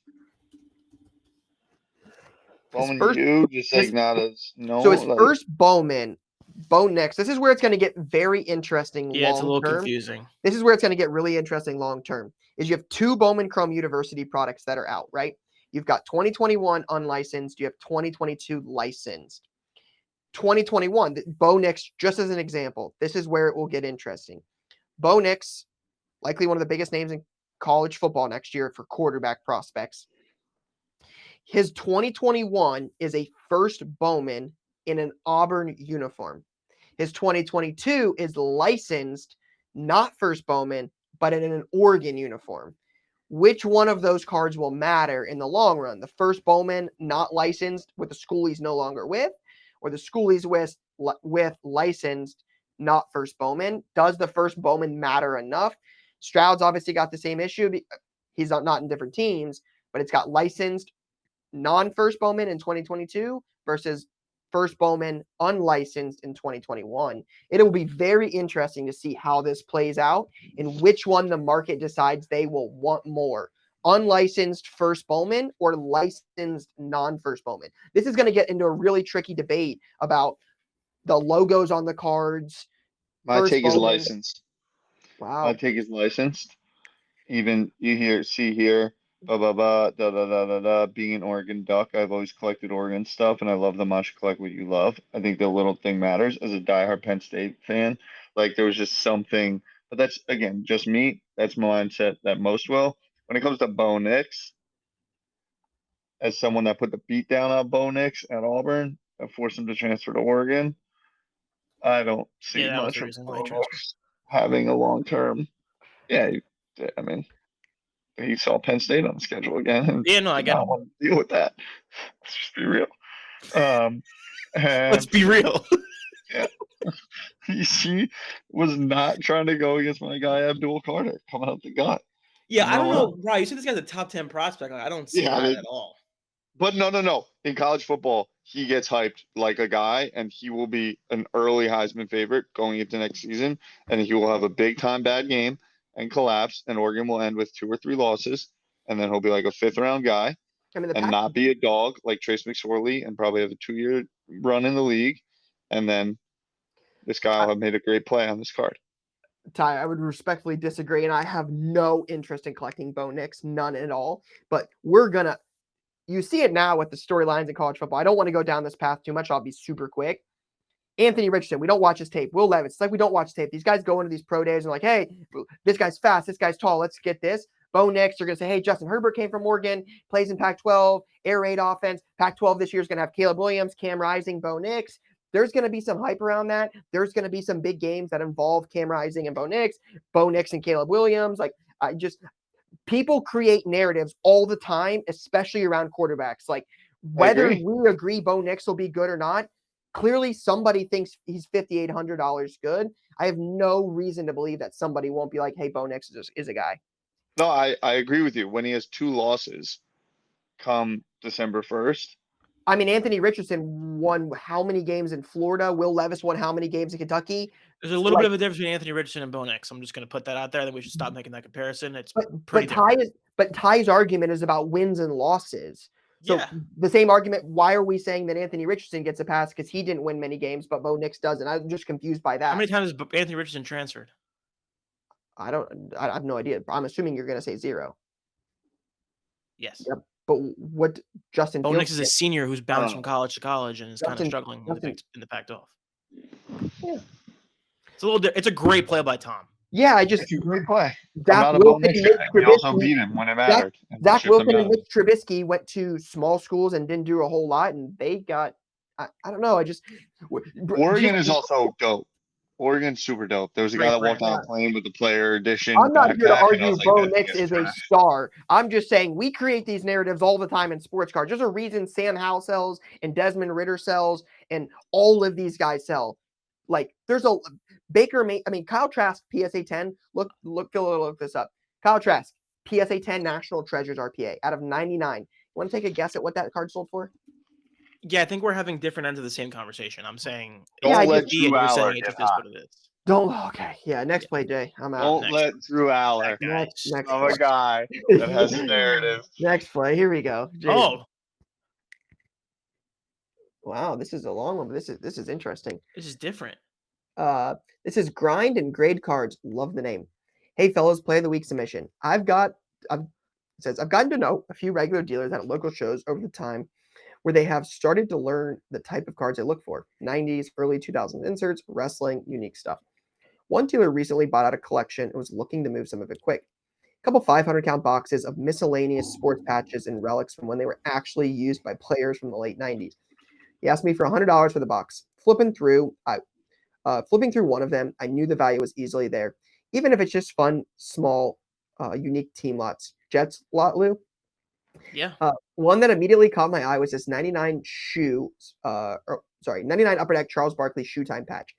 Bowman U just like not as known? So his first Bowman Bo Nix. This is where it's going to get very interesting Yeah, it's a little long-term. confusing. This is where it's going to get really interesting long-term. Is you have 2 Bowman Chrome University products that are out, right? You've got 2021 unlicensed. You have 2022 licensed. 2021, Bo Nix, just as an example, this is where it will get interesting. Bo Nix, likely one of the biggest names in college football next year for quarterback prospects. His 2021 is a first Bowman in an Auburn uniform. His 2022 is licensed, not first Bowman, but in an Oregon uniform. Which one of those cards will matter in the long run? The first Bowman not licensed with the school he's no longer with, or the school he's with licensed, not first Bowman? Does the first Bowman matter enough? Stroud's obviously got the same issue. He's not in different teams, but it's got licensed non-first Bowman in 2022 versus first Bowman unlicensed in 2021. It will be very interesting to see how this plays out and which one the market decides they will want more. Unlicensed first Bowman or licensed non-first Bowman. This is going to get into a really tricky debate about the logos on the cards. My take is licensed. Wow. My take is licensed. Even see here, blah, blah, blah, da, da, da, da, da, being an Oregon Duck. I've always collected Oregon stuff, and I love them. I should collect what you love. I think the little thing matters as a diehard Penn State fan. Like, there was just something, but that's, again, just me. That's my mindset that most will. When it comes to Bo Nix, as someone that put the beat down on Bo Nix at Auburn and forced him to transfer to Oregon, I don't see that was much the of reason Bo why he Nix transferred. having a long-term. Yeah, I mean, he saw Penn State on the schedule again. And Yeah, no, I get it. want to deal with that. Let's just be real. Let's be real. Yeah. He was not trying to go against my guy Abdul Carter coming out the gut. Yeah, I don't know. Right, you said this guy's a top 10 prospect. Like, I don't see that at all. But no. In college football, he gets hyped like a guy, and he will be an early Heisman favorite going into next season, and he will have a big-time bad game and collapse, and Oregon will end with 2 or 3 losses, and then he'll be like a 5th-round guy and not be a dog like Trace McSorley and probably have a 2-year run in the league, and then this guy will have made a great play on this card. Ty, I would respectfully disagree, and I have no interest in collecting Bo Nix, none at all. But you see it now with the storylines in college football. I don't want to go down this path too much. I'll be super quick. Anthony Richardson, we don't watch his tape. Will Levis, it's like we don't watch tape. These guys go into these pro days and like, hey, this guy's fast, this guy's tall, let's get this. Bo Nix, they're going to say, hey, Justin Herbert came from Oregon, plays in Pac-12, air raid offense. Pac-12 this year is going to have Caleb Williams, Cam Rising, Bo Nix. There's going to be some hype around that. There's going to be some big games that involve Cam Rising and Bo Nix and Caleb Williams. People create narratives all the time, especially around quarterbacks. Like, whether we agree Bo Nix will be good or not, clearly somebody thinks he's $5,800 good. I have no reason to believe that somebody won't be like, hey, Bo Nix is a guy. No, I agree with you. When he has 2 losses come December 1st. I mean, Anthony Richardson won how many games in Florida? Will Levis won how many games in Kentucky? There's a little bit of a difference between Anthony Richardson and Bo Nix. I'm just going to put that out there. That we should stop making that comparison. It's pretty different. Ty's argument is about wins and losses. So the same argument, why are we saying that Anthony Richardson gets a pass because he didn't win many games, but Bo Nix doesn't? I'm just confused by that. How many times has Anthony Richardson transferred? I have no idea. I'm assuming you're going to say 0. Yes. Yep. But what Justin Bo Nix is a senior who's bounced from college to college and is kind of struggling in the Pac-12. Yeah. It's a great play by Tom. Yeah, it's a great play. Zach Wilson we also beat him when it mattered. Zach Wilson and Mitch Trubisky went to small schools and didn't do a whole lot, and they got I don't know. Oregon is also dope. Oregon's super dope. There was a guy that walked on a plane with the player edition. I'm not here to argue Bo Nix is a star. I'm just saying we create these narratives all the time in sports cards. There's a reason Sam Howell sells and Desmond Ridder sells and all of these guys sell. Like, there's a Kyle Trask, PSA 10. Look this up. Kyle Trask, PSA 10 National Treasures RPA out of 99. You want to take a guess at what that card sold for? Yeah, I think we're having different ends of the same conversation. I'm saying don't let Drew Aller get hot. Okay. Yeah. Next play, Jay. I'm out. Don't let Drew Aller. Next I'm a guy that has a narrative. Next play. Here we go. Jay. Oh. Wow, this is a long one, but this is interesting. This is different. This is Grind and Grade Cards. Love the name. Hey fellas, play of the week submission. I've it says I've gotten to know a few regular dealers at local shows over the time where they have started to learn the type of cards I look for. 90s, early 2000s inserts, wrestling, unique stuff. One dealer recently bought out a collection and was looking to move some of it quick. A couple 500 count boxes of miscellaneous sports patches and relics from when they were actually used by players from the late 90s. He asked me for $100 for the box. Flipping through one of them, I knew the value was easily there, even if it's just fun, small, unique team lots. Jets lot, Lou? Yeah. One that immediately caught my eye was this 99 99 Upper Deck Charles Barkley shoe time patch.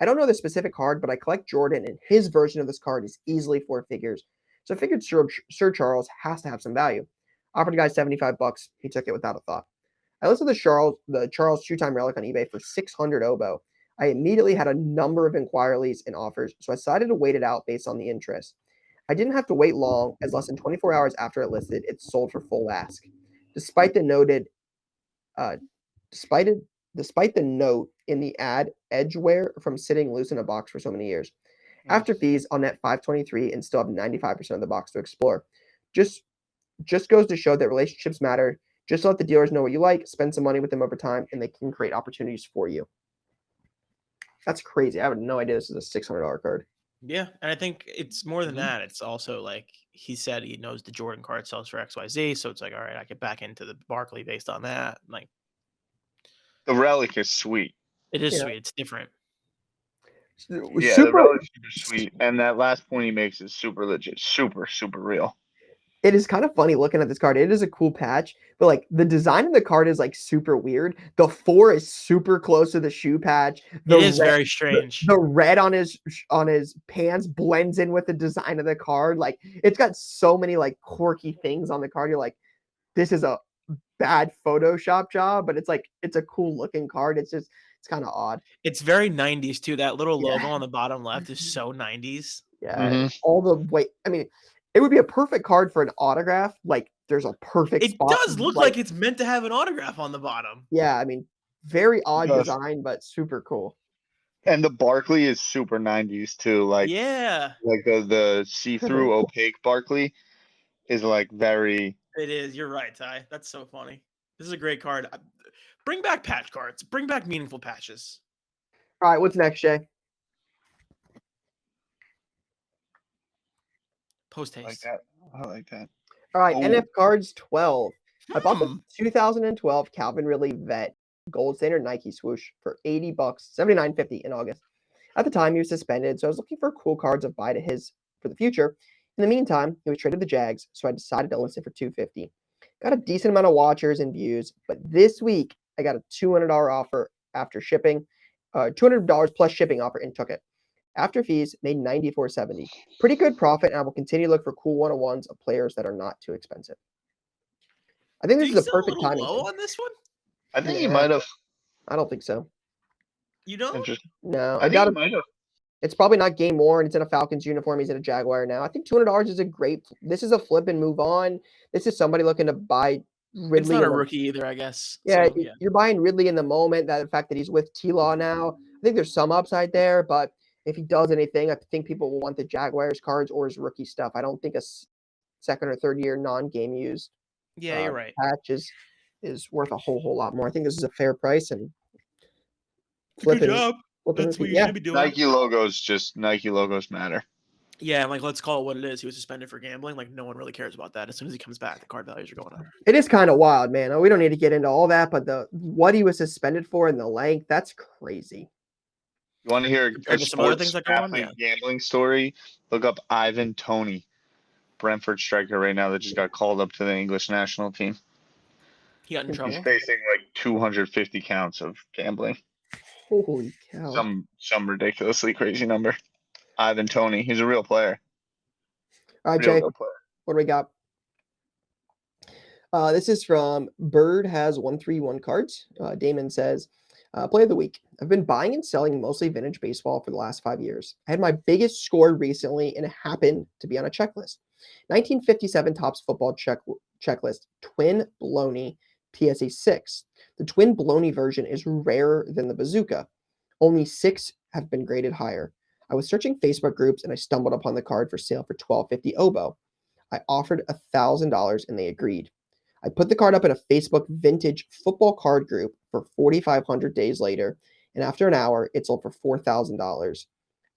I don't know the specific card, but I collect Jordan, and his version of this card is easily 4 figures. So I figured Sir Charles has to have some value. Offered the guy $75. He took it without a thought. I listed the Charles shoe time relic on eBay for 600 oboe. I immediately had a number of inquiries and offers, so I decided to wait it out based on the interest. I didn't have to wait long, as less than 24 hours after it listed, it sold for full ask. Despite the note in the ad, edgeware from sitting loose in a box for so many years. After fees, I'll net $523 and still have 95% of the box to explore. Just goes to show that relationships matter. Just let the dealers know what you like, spend some money with them over time, and they can create opportunities for you. That's crazy. I had no idea this is a $600 card. Yeah, and I think it's more than that. It's also like he said he knows the Jordan card sells for XYZ, so it's like, all right, I get back into the Barkley based on that. Like The relic is sweet. it is Yeah. sweet. It's different. Yeah, the relic's super sweet, and that last point he makes is super legit, super real. It is kind of funny looking at this card. It is a cool patch, but like the design of the card is like super weird. The 4 is super close to the shoe patch. It is very strange. The red on his pants blends in with the design of the card. Like it's got so many like quirky things on the card. You're like, this is a bad Photoshop job, but it's like it's a cool looking card. It's kind of odd. It's very 90s too. That little Yeah. logo on the bottom left is so 90s. Yeah, all the way. I mean, it would be a perfect card for an autograph. Like, there's a perfect It spot. does look like it's meant to have an autograph on the bottom. Yeah, I mean, very odd does. design, but super cool. And the Barkley is super 90s too. Like, yeah, like the see-through opaque Barkley is like very. It is. You're right, Ty. That's so funny. This is a great card. Bring back patch cards. Bring back meaningful patches. All right, what's next, Jay? Post I like haste. that. I like that. All right, Oh. NF Cards 12. I bought the 2012 Calvin Ridley Vet Gold Standard Nike swoosh for $80, $79.50 in August. At the time, he was suspended, so I was looking for cool cards of buy to his for the future. In the meantime, he was traded to the Jags, so I decided to list it for $250. Got a decent amount of watchers and views, but this week I got a $200 offer after shipping, $200 plus shipping offer, and took it. After fees, made $94.70. Pretty good profit, and I will continue to look for cool 101s of players that are not too expensive. I think this is a perfect timing. Low on this one? I think he might have. I don't think so. You don't? No, I think he might have. It's probably not game worn. It's in a Falcons uniform. He's in a Jaguar now. I think $200 is a great. This is a flip and move on. This is somebody looking to buy Ridley. It's not a rookie either, I guess. Yeah, so, yeah. You're buying Ridley in the moment. That the fact that he's with T-Law now, I think there's some upside there. But if he does anything, I think people will want the Jaguars cards or his rookie stuff. I don't think a second or third year non-game used. Yeah, you're right. Patch is worth a whole lot more. I think this is a fair price and good job. That's what you should be doing. Nike logos matter. Yeah, like let's call it what it is. He was suspended for gambling. Like no one really cares about that. As soon as he comes back, the card values are going up. It is kind of wild, man. We don't need to get into all that, but what he was suspended for and the length, that's crazy. You want to hear a some other things that go on? Gambling story? Look up Ivan Toney, Brentford striker right now that just got called up to the English national team. He got in trouble. He's facing like 250 counts of gambling. Holy cow. Some ridiculously crazy number. Ivan Toney. He's a real player. All right, Jay. What do we got? This is from Bird has 131 cards. Damon says, play of the week. I've been buying and selling mostly vintage baseball for the last 5 years. I had my biggest score recently, and it happened to be on a checklist. 1957 Topps football checklist. Twin Baloney PSA 6. The twin baloney version is rarer than the bazooka. Only 6 have been graded higher. I was searching Facebook groups and I stumbled upon the card for sale for $12.50 oboe. I offered $1,000 and they agreed. I put the card up in a Facebook vintage football card group for 4,500 days later, and after an hour, it sold for $4,000.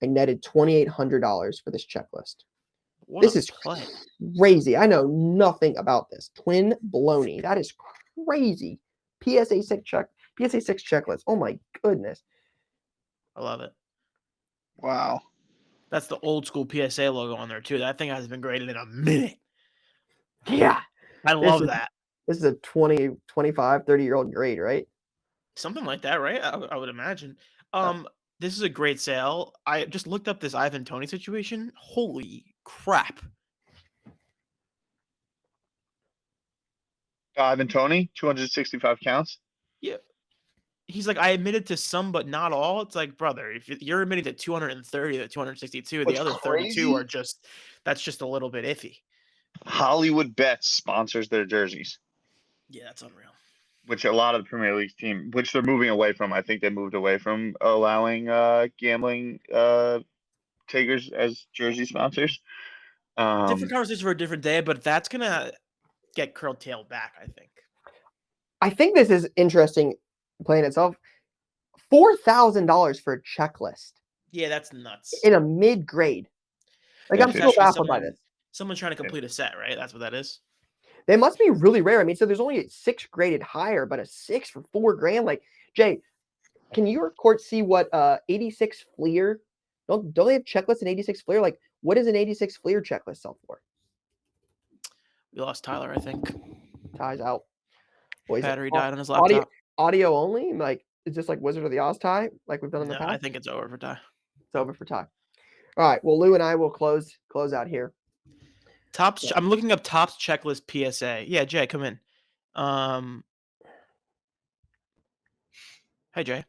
I netted $2,800 for this checklist. What This a is play. crazy. I know nothing about this. Twin baloney. That is crazy. PSA 6 checklist. Oh my goodness. I love it. Wow. That's the old school PSA logo on there too. That thing hasn't been graded in a minute. Yeah. I love that. This is a 20, 25, 30-year-old grade, right? Something like that, right? I would imagine. This is a great sale. I just looked up this Ivan Toney situation. Holy crap. Ivan Toney, 265 counts. Yeah. He's like, I admitted to some, but not all. It's like, brother, if you're admitting to 230 to 262, What's the other 32 crazy? are that's just a little bit iffy. Hollywood Bets sponsors their jerseys. Yeah, that's unreal. Which a lot of the Premier League team, which they're moving away from. I think they moved away from allowing gambling takers as jersey sponsors. Different conversation for a different day, but that's gonna get curtailed back, I think. I think this is interesting playing itself. $4,000 for a checklist. Yeah, that's nuts. In a mid-grade. Like, I'm still baffled by this. Someone trying to complete a set, right? That's what that is. They must be really rare. I mean, so there's only 6 graded higher, but a 6 for $4,000. Like, Jay, can your court see what 86 Fleer? Don't they have checklists in 86 Fleer? Like, what does an 86 Fleer checklist sell for? We lost Tyler, I think. Ty's out. Battery died on his laptop. Audio only? Like, is this like Wizard of the Oz Ty, like we've done in the past? I think it's over for Ty. It's over for Ty. All right. Well, Lou and I will close out here. Tops. I'm looking up Tops checklist PSA. Yeah, Jay, come in. Hey, Jay.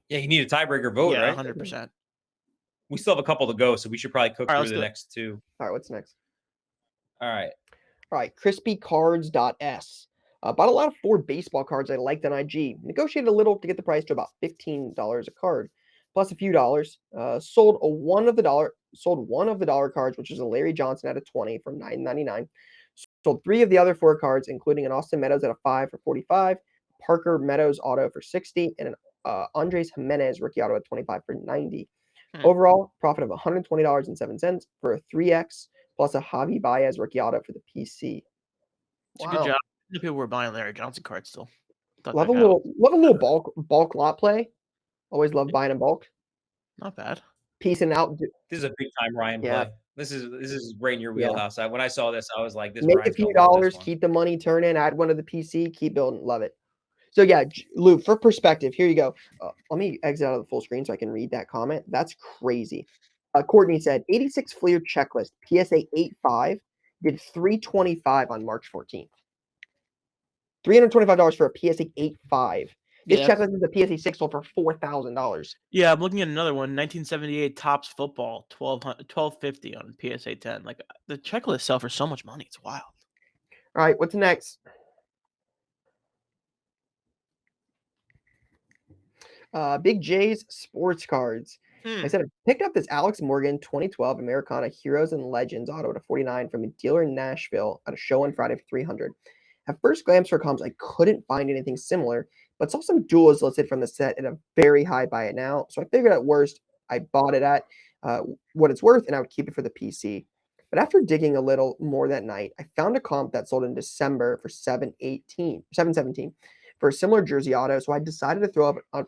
Yeah, you need a tiebreaker vote, right? 100%. We still have a couple to go, so we should probably cook through the next two. All right, what's next? All right. Crispycards.s. Bought a lot of 4 baseball cards I liked on IG. Negotiated a little to get the price to about $15 a card, plus a few dollars. Sold one of the dollar cards, which is a Larry Johnson at a 20 from $9.99. Sold 3 of the other 4 cards, including an Austin Meadows at a 5 for $45, Parker Meadows auto for $60, and an Andres Jimenez rookie auto at 25 for $90. Overall, profit of $120.07 for a 3x plus a Javi Baez rookie auto for the PC. It's a good job. The people were buying Larry Johnson cards still. Love a little bulk lot play. Always love buying in bulk. Not bad. Piecing out. This is a big time Ryan play. This is right in your wheelhouse. When I saw this, I was like, "This make Ryan's a few dollars, keep the money turning, add one to the PC, keep building, love it." So yeah, Lou, for perspective, here you go. Let me exit out of the full screen so I can read that comment. That's crazy. Courtney said 86 Fleer checklist PSA 8.5 did $325 on March 14th. $325 for a PSA 8.5. This checklist is a PSA 6 sold for $4,000. Yeah, I'm looking at another one. 1978 Tops Football, $12.50 on PSA 10. Like, the checklists sell for so much money. It's wild. All right, what's next? Big J's Sports Cards. I said I picked up this Alex Morgan 2012 Americana Heroes and Legends auto at 49 from a dealer in Nashville at a show on Friday for $300. At first glance for comps, I couldn't find anything similar, but saw some duels listed from the set at a very high buy it now. So I figured at worst, I bought it at what it's worth, and I would keep it for the PC. But after digging a little more that night, I found a comp that sold in December for $717 for a similar jersey auto. So I decided to throw it up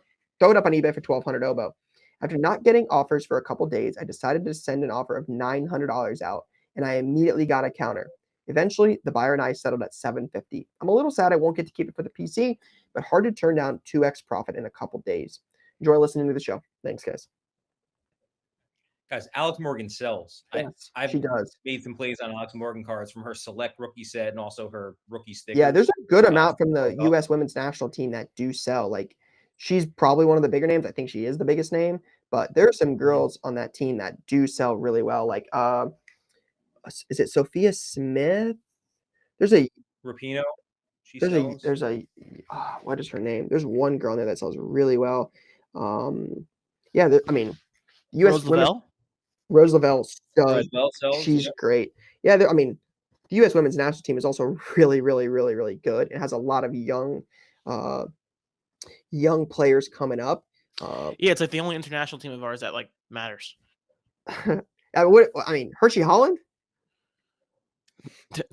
on eBay for $1,200 oboe. After not getting offers for a couple days, I decided to send an offer of $900 out, and I immediately got a counter. Eventually, the buyer and I settled at $750. I'm a little sad I won't get to keep it for the PC, but hard to turn down 2x profit in a couple days. Enjoy listening to the show. Thanks, guys. Guys, Alex Morgan sells. Yes, I've she does. made some plays on Alex Morgan cards from her select rookie set and also her rookie stickers. Yeah, there's a good amount from the U.S. women's national team that do sell. Like, she's probably one of the bigger names. I think she is the biggest name, but there are some girls on that team that do sell really well. Like, is it Sophia Smith? There's a Rapinoe. There's a what is her name? There's one girl in there that sells really well. Yeah, I mean, U.S. Rose women's Lavelle? Rose Lavelle does. Roswell sells. She's Yeah. great. Yeah, I mean, the U.S. women's national team is also really, really, really, really good. It has a lot of young players coming up. Yeah, it's like the only international team of ours that like matters. I mean, Hershey Holland.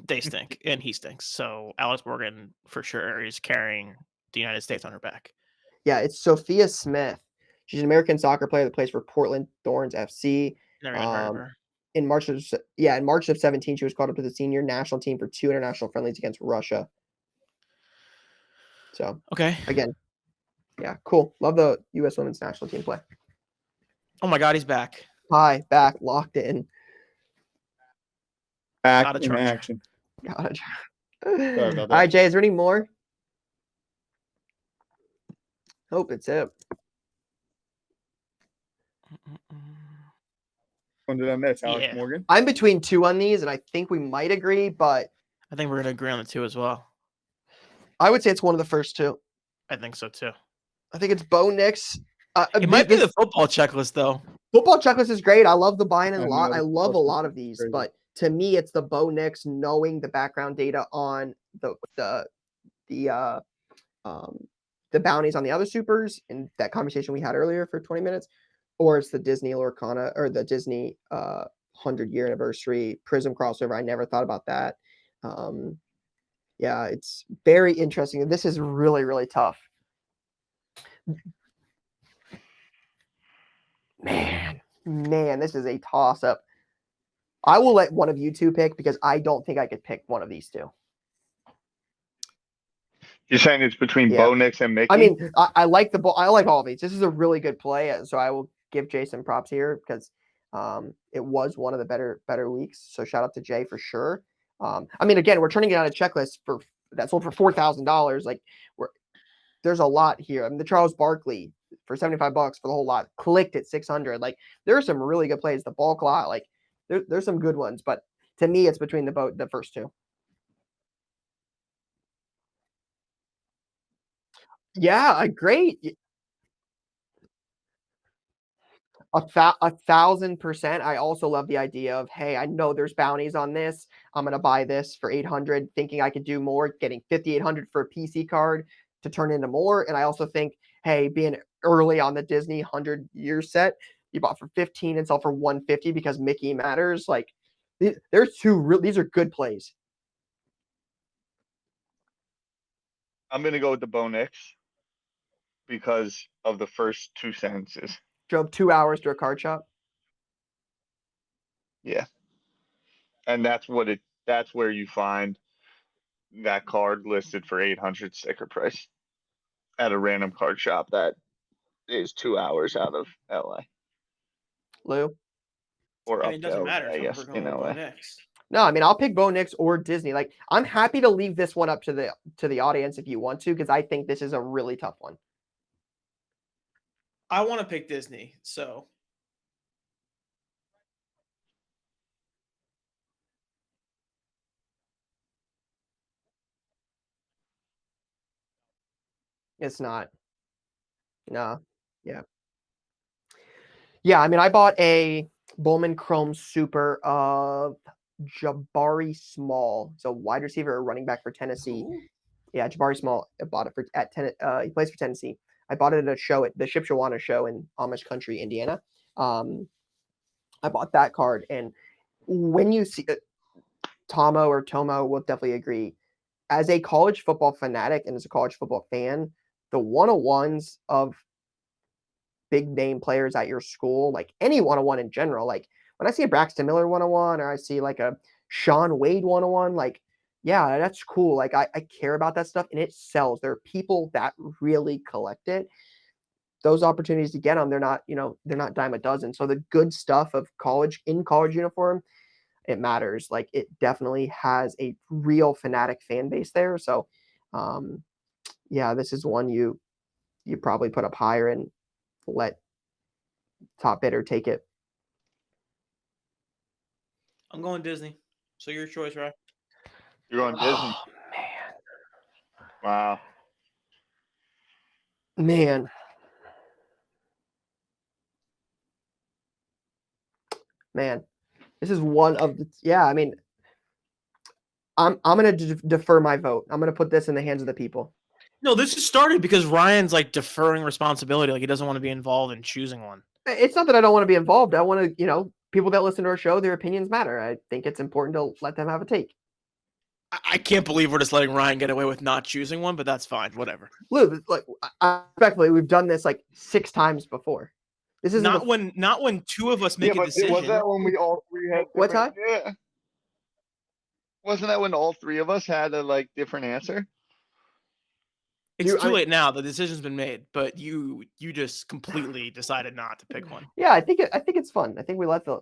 They stink, and he stinks. So Alex Morgan for sure is carrying the United States on her back. Yeah, it's Sophia Smith. She's an American soccer player that plays for Portland Thorns FC. Never even heard of her. In March of 2017, she was called up to the senior national team for 2 international friendlies against Russia. So Okay. again, yeah, cool. Love the U.S. women's national team play. Oh my God, he's back. Hi, back, locked in. Back Gotta in charge. action. God. Sorry about that. All right, Jay, is there any more? Hope it's it. One did I miss? Alex Yeah. Morgan. I'm between 2 on these, and I think we might agree, but I think we're gonna agree on the 2 as well. I would say it's one of the first 2. I think so too. I think it's Bo Nix. It might be the football checklist though. Football checklist is great. I love the buy-in and I lot. know, I love a football lot of checklist is these, crazy. but to me, it's the Bo Nix knowing the background data on the bounties on the other supers in that conversation we had earlier for 20 minutes, or it's the Disney Lorcana or the Disney 100-year anniversary Prizm crossover. I never thought about that. Yeah, it's very interesting. This is really, really tough. Man, this is a toss-up. I will let one of you two pick because I don't think I could pick one of these 2. You're saying it's between Yeah. Bo Nix and Mickey? I mean, I like the ball. I like all of these. This is a really good play, so I will give Jason props here because it was one of the better weeks. So shout out to Jay for sure. I mean, again, we're turning it on a checklist that sold for $4,000. Like, there's a lot here. I mean, the Charles Barkley for $75 for the whole lot, clicked at 600. Like, there are some really good plays. The ball clock, like, there's some good ones. But to me, it's between the first 2. Yeah, great. 1,000%. I also love the idea of, hey, I know there's bounties on this. I'm gonna buy this for 800, thinking I could do more, getting 5,800 for a PC card to turn into more. And I also think, hey, being early on the Disney 100-year set, you bought for 15 and sell for 150 because Mickey matters. Like, there's 2 these are good plays. I'm gonna go with the Bo Nix because of the first 2 sentences. Drove 2 hours to a card shop. Yeah. And that's where you find that card listed for 800 sticker price at a random card shop that is 2 hours out of LA Lou? or I up mean, it to doesn't LA, matter. I guess, We're in going LA. with next. No, I mean, I'll pick Bo Nix or Disney. Like, I'm happy to leave this one up to the audience if you want to, because I think this is a really tough one. I want to pick Disney, so It's not. No. Yeah. Yeah, I mean, I bought a Bowman Chrome Super of Jabari Small. So wide receiver or running back for Tennessee. Ooh. Yeah, Jabari Small. I bought it he plays for Tennessee. I bought it at a show at the Shipshewana show in Amish Country, Indiana. I bought that card, and when you see Tomo will definitely agree. As a college football fanatic and as a college football fan, the 101s of big name players at your school, like any 101 in general, like when I see a Braxton Miller 101 or I see like a Sean Wade 101, like, yeah, that's cool. Like I care about that stuff and it sells. There are people that really collect it. Those opportunities to get them, they're not dime a dozen. So the good stuff of college uniform, it matters. Like it definitely has a real fanatic fan base there. So yeah, this is one you probably put up higher and let top bidder take it. I'm going Disney. So your choice, right? You're going Disney. Oh, man. Wow. Man. This is one of the I mean, I'm gonna defer my vote. I'm gonna put this in the hands of the people. No, this has started because Ryan's like deferring responsibility, like he doesn't want to be involved in choosing one. It's not that I don't want to be involved. I want to, people that listen to our show, their opinions matter. I think it's important to let them have a take. I can't believe we're just letting Ryan get away with not choosing one, but that's fine. Whatever. Lou, like, respectfully, we've done this like 6 times before. This is not when two of us make a decision. Was that when we all three had what time? Yeah. Wasn't that when all three of us had a different answer? It's too late now. The decision's been made, but you just completely decided not to pick one. Yeah, I think it's fun. I think we let the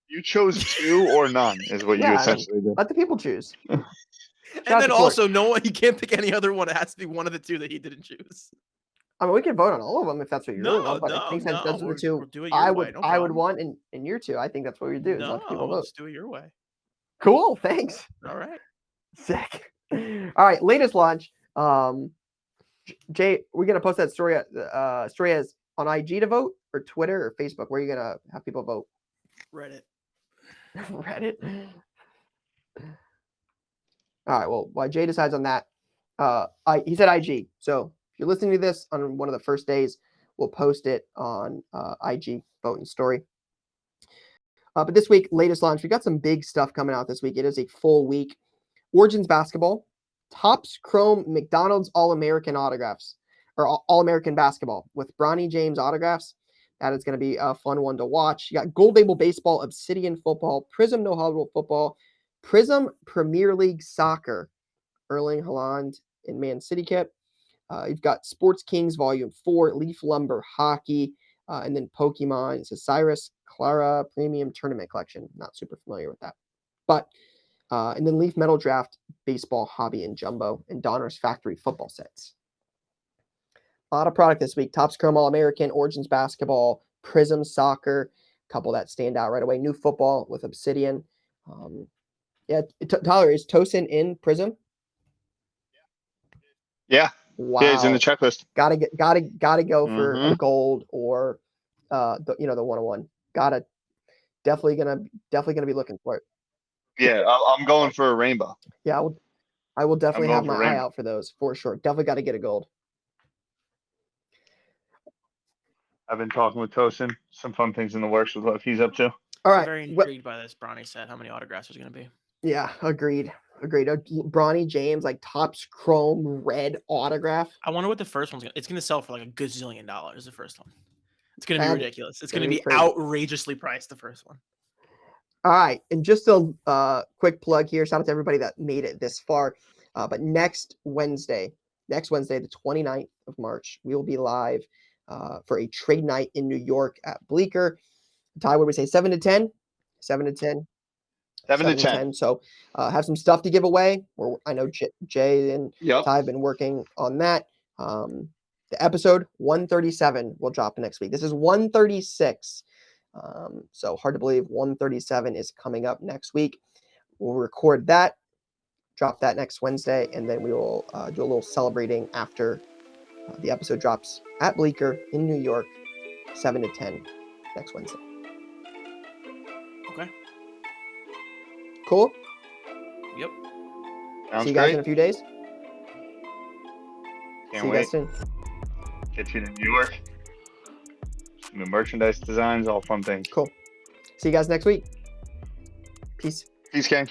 You chose 2 or none is what you essentially did. Let the people choose. And then also, no one, you can't pick any other one. It has to be one of the 2 that he didn't choose. I mean, we can vote on all of them if that's what you really want. But I think those are the 2 I would want, and your 2. I think that's what we do. Let people vote. Let's do it your way. Cool. Thanks. All right. Sick. All right. Latest launch. Jay, we're gonna post that story as on IG to vote, or Twitter, or Facebook. Where are you gonna have people vote? Reddit. Reddit. All right. Well, while Jay decides on that, he said IG. So if you're listening to this on one of the first days, we'll post it on IG voting story. But this week, latest launch, we got some big stuff coming out this week. It is a full week. Origins basketball, Topps Chrome McDonald's All-American autographs, or All-American basketball with Bronny James autographs. That is going to be a fun one to watch. You got Gold Label Baseball, Obsidian Football, Prizm No Huddle Football, Prizm Premier League Soccer, Erling Haaland in Man City kit. You've got Sports Kings Volume 4, Leaf Lumber Hockey, and then Pokemon. It's a Cyrus Clara Premium Tournament Collection. Not super familiar with that. But, and then Leaf Metal Draft, Baseball, Hobby, and Jumbo, and Donner's Factory football sets. A lot of product this week. Topps Chrome All-American, Origins Basketball, Prizm Soccer, a couple that stand out right away. New football with Obsidian. Tyler, is Tosin in Prizm? Yeah. Wow. Yeah, it's in the checklist. Gotta go for a gold or the 101. Definitely gonna be looking for it. Yeah, I'm going for a rainbow. Yeah, I will definitely have my eye out for those for sure. Definitely got to get a gold. I've been talking with Tosin. Some fun things in the works with what he's up to. All right. I'm very intrigued by this. Bronny said how many autographs there's going to be. Yeah, agreed. Bronny James, like Topps Chrome red autograph. I wonder what the first one's going to. It's going to sell for like $1 gazillion. The first one. It's going to be ridiculous. It's going to be outrageously priced. The first one. All right, and just a quick plug here. Shout out to everybody that made it this far. But next Wednesday, the 29th of March, we will be live for a trade night in New York at Bleecker. Ty, what would we say? 7 to 10? 7 to 10. 7 to 10. So have some stuff to give away. I know Jay and Ty have been working on that. The episode 137 will drop next week. This is 136. So hard to believe 137 is coming up next week. We'll record that, drop that next Wednesday, and then we will do a little celebrating after the episode drops at Bleecker in New York, 7 to 10 next Wednesday. Okay. Cool? Yep. Sounds See you guys great. in a few days. Can't wait. See you guys soon. Get you to New York. New merchandise designs, all fun things. Cool. See you guys next week. Peace. Peace, gang.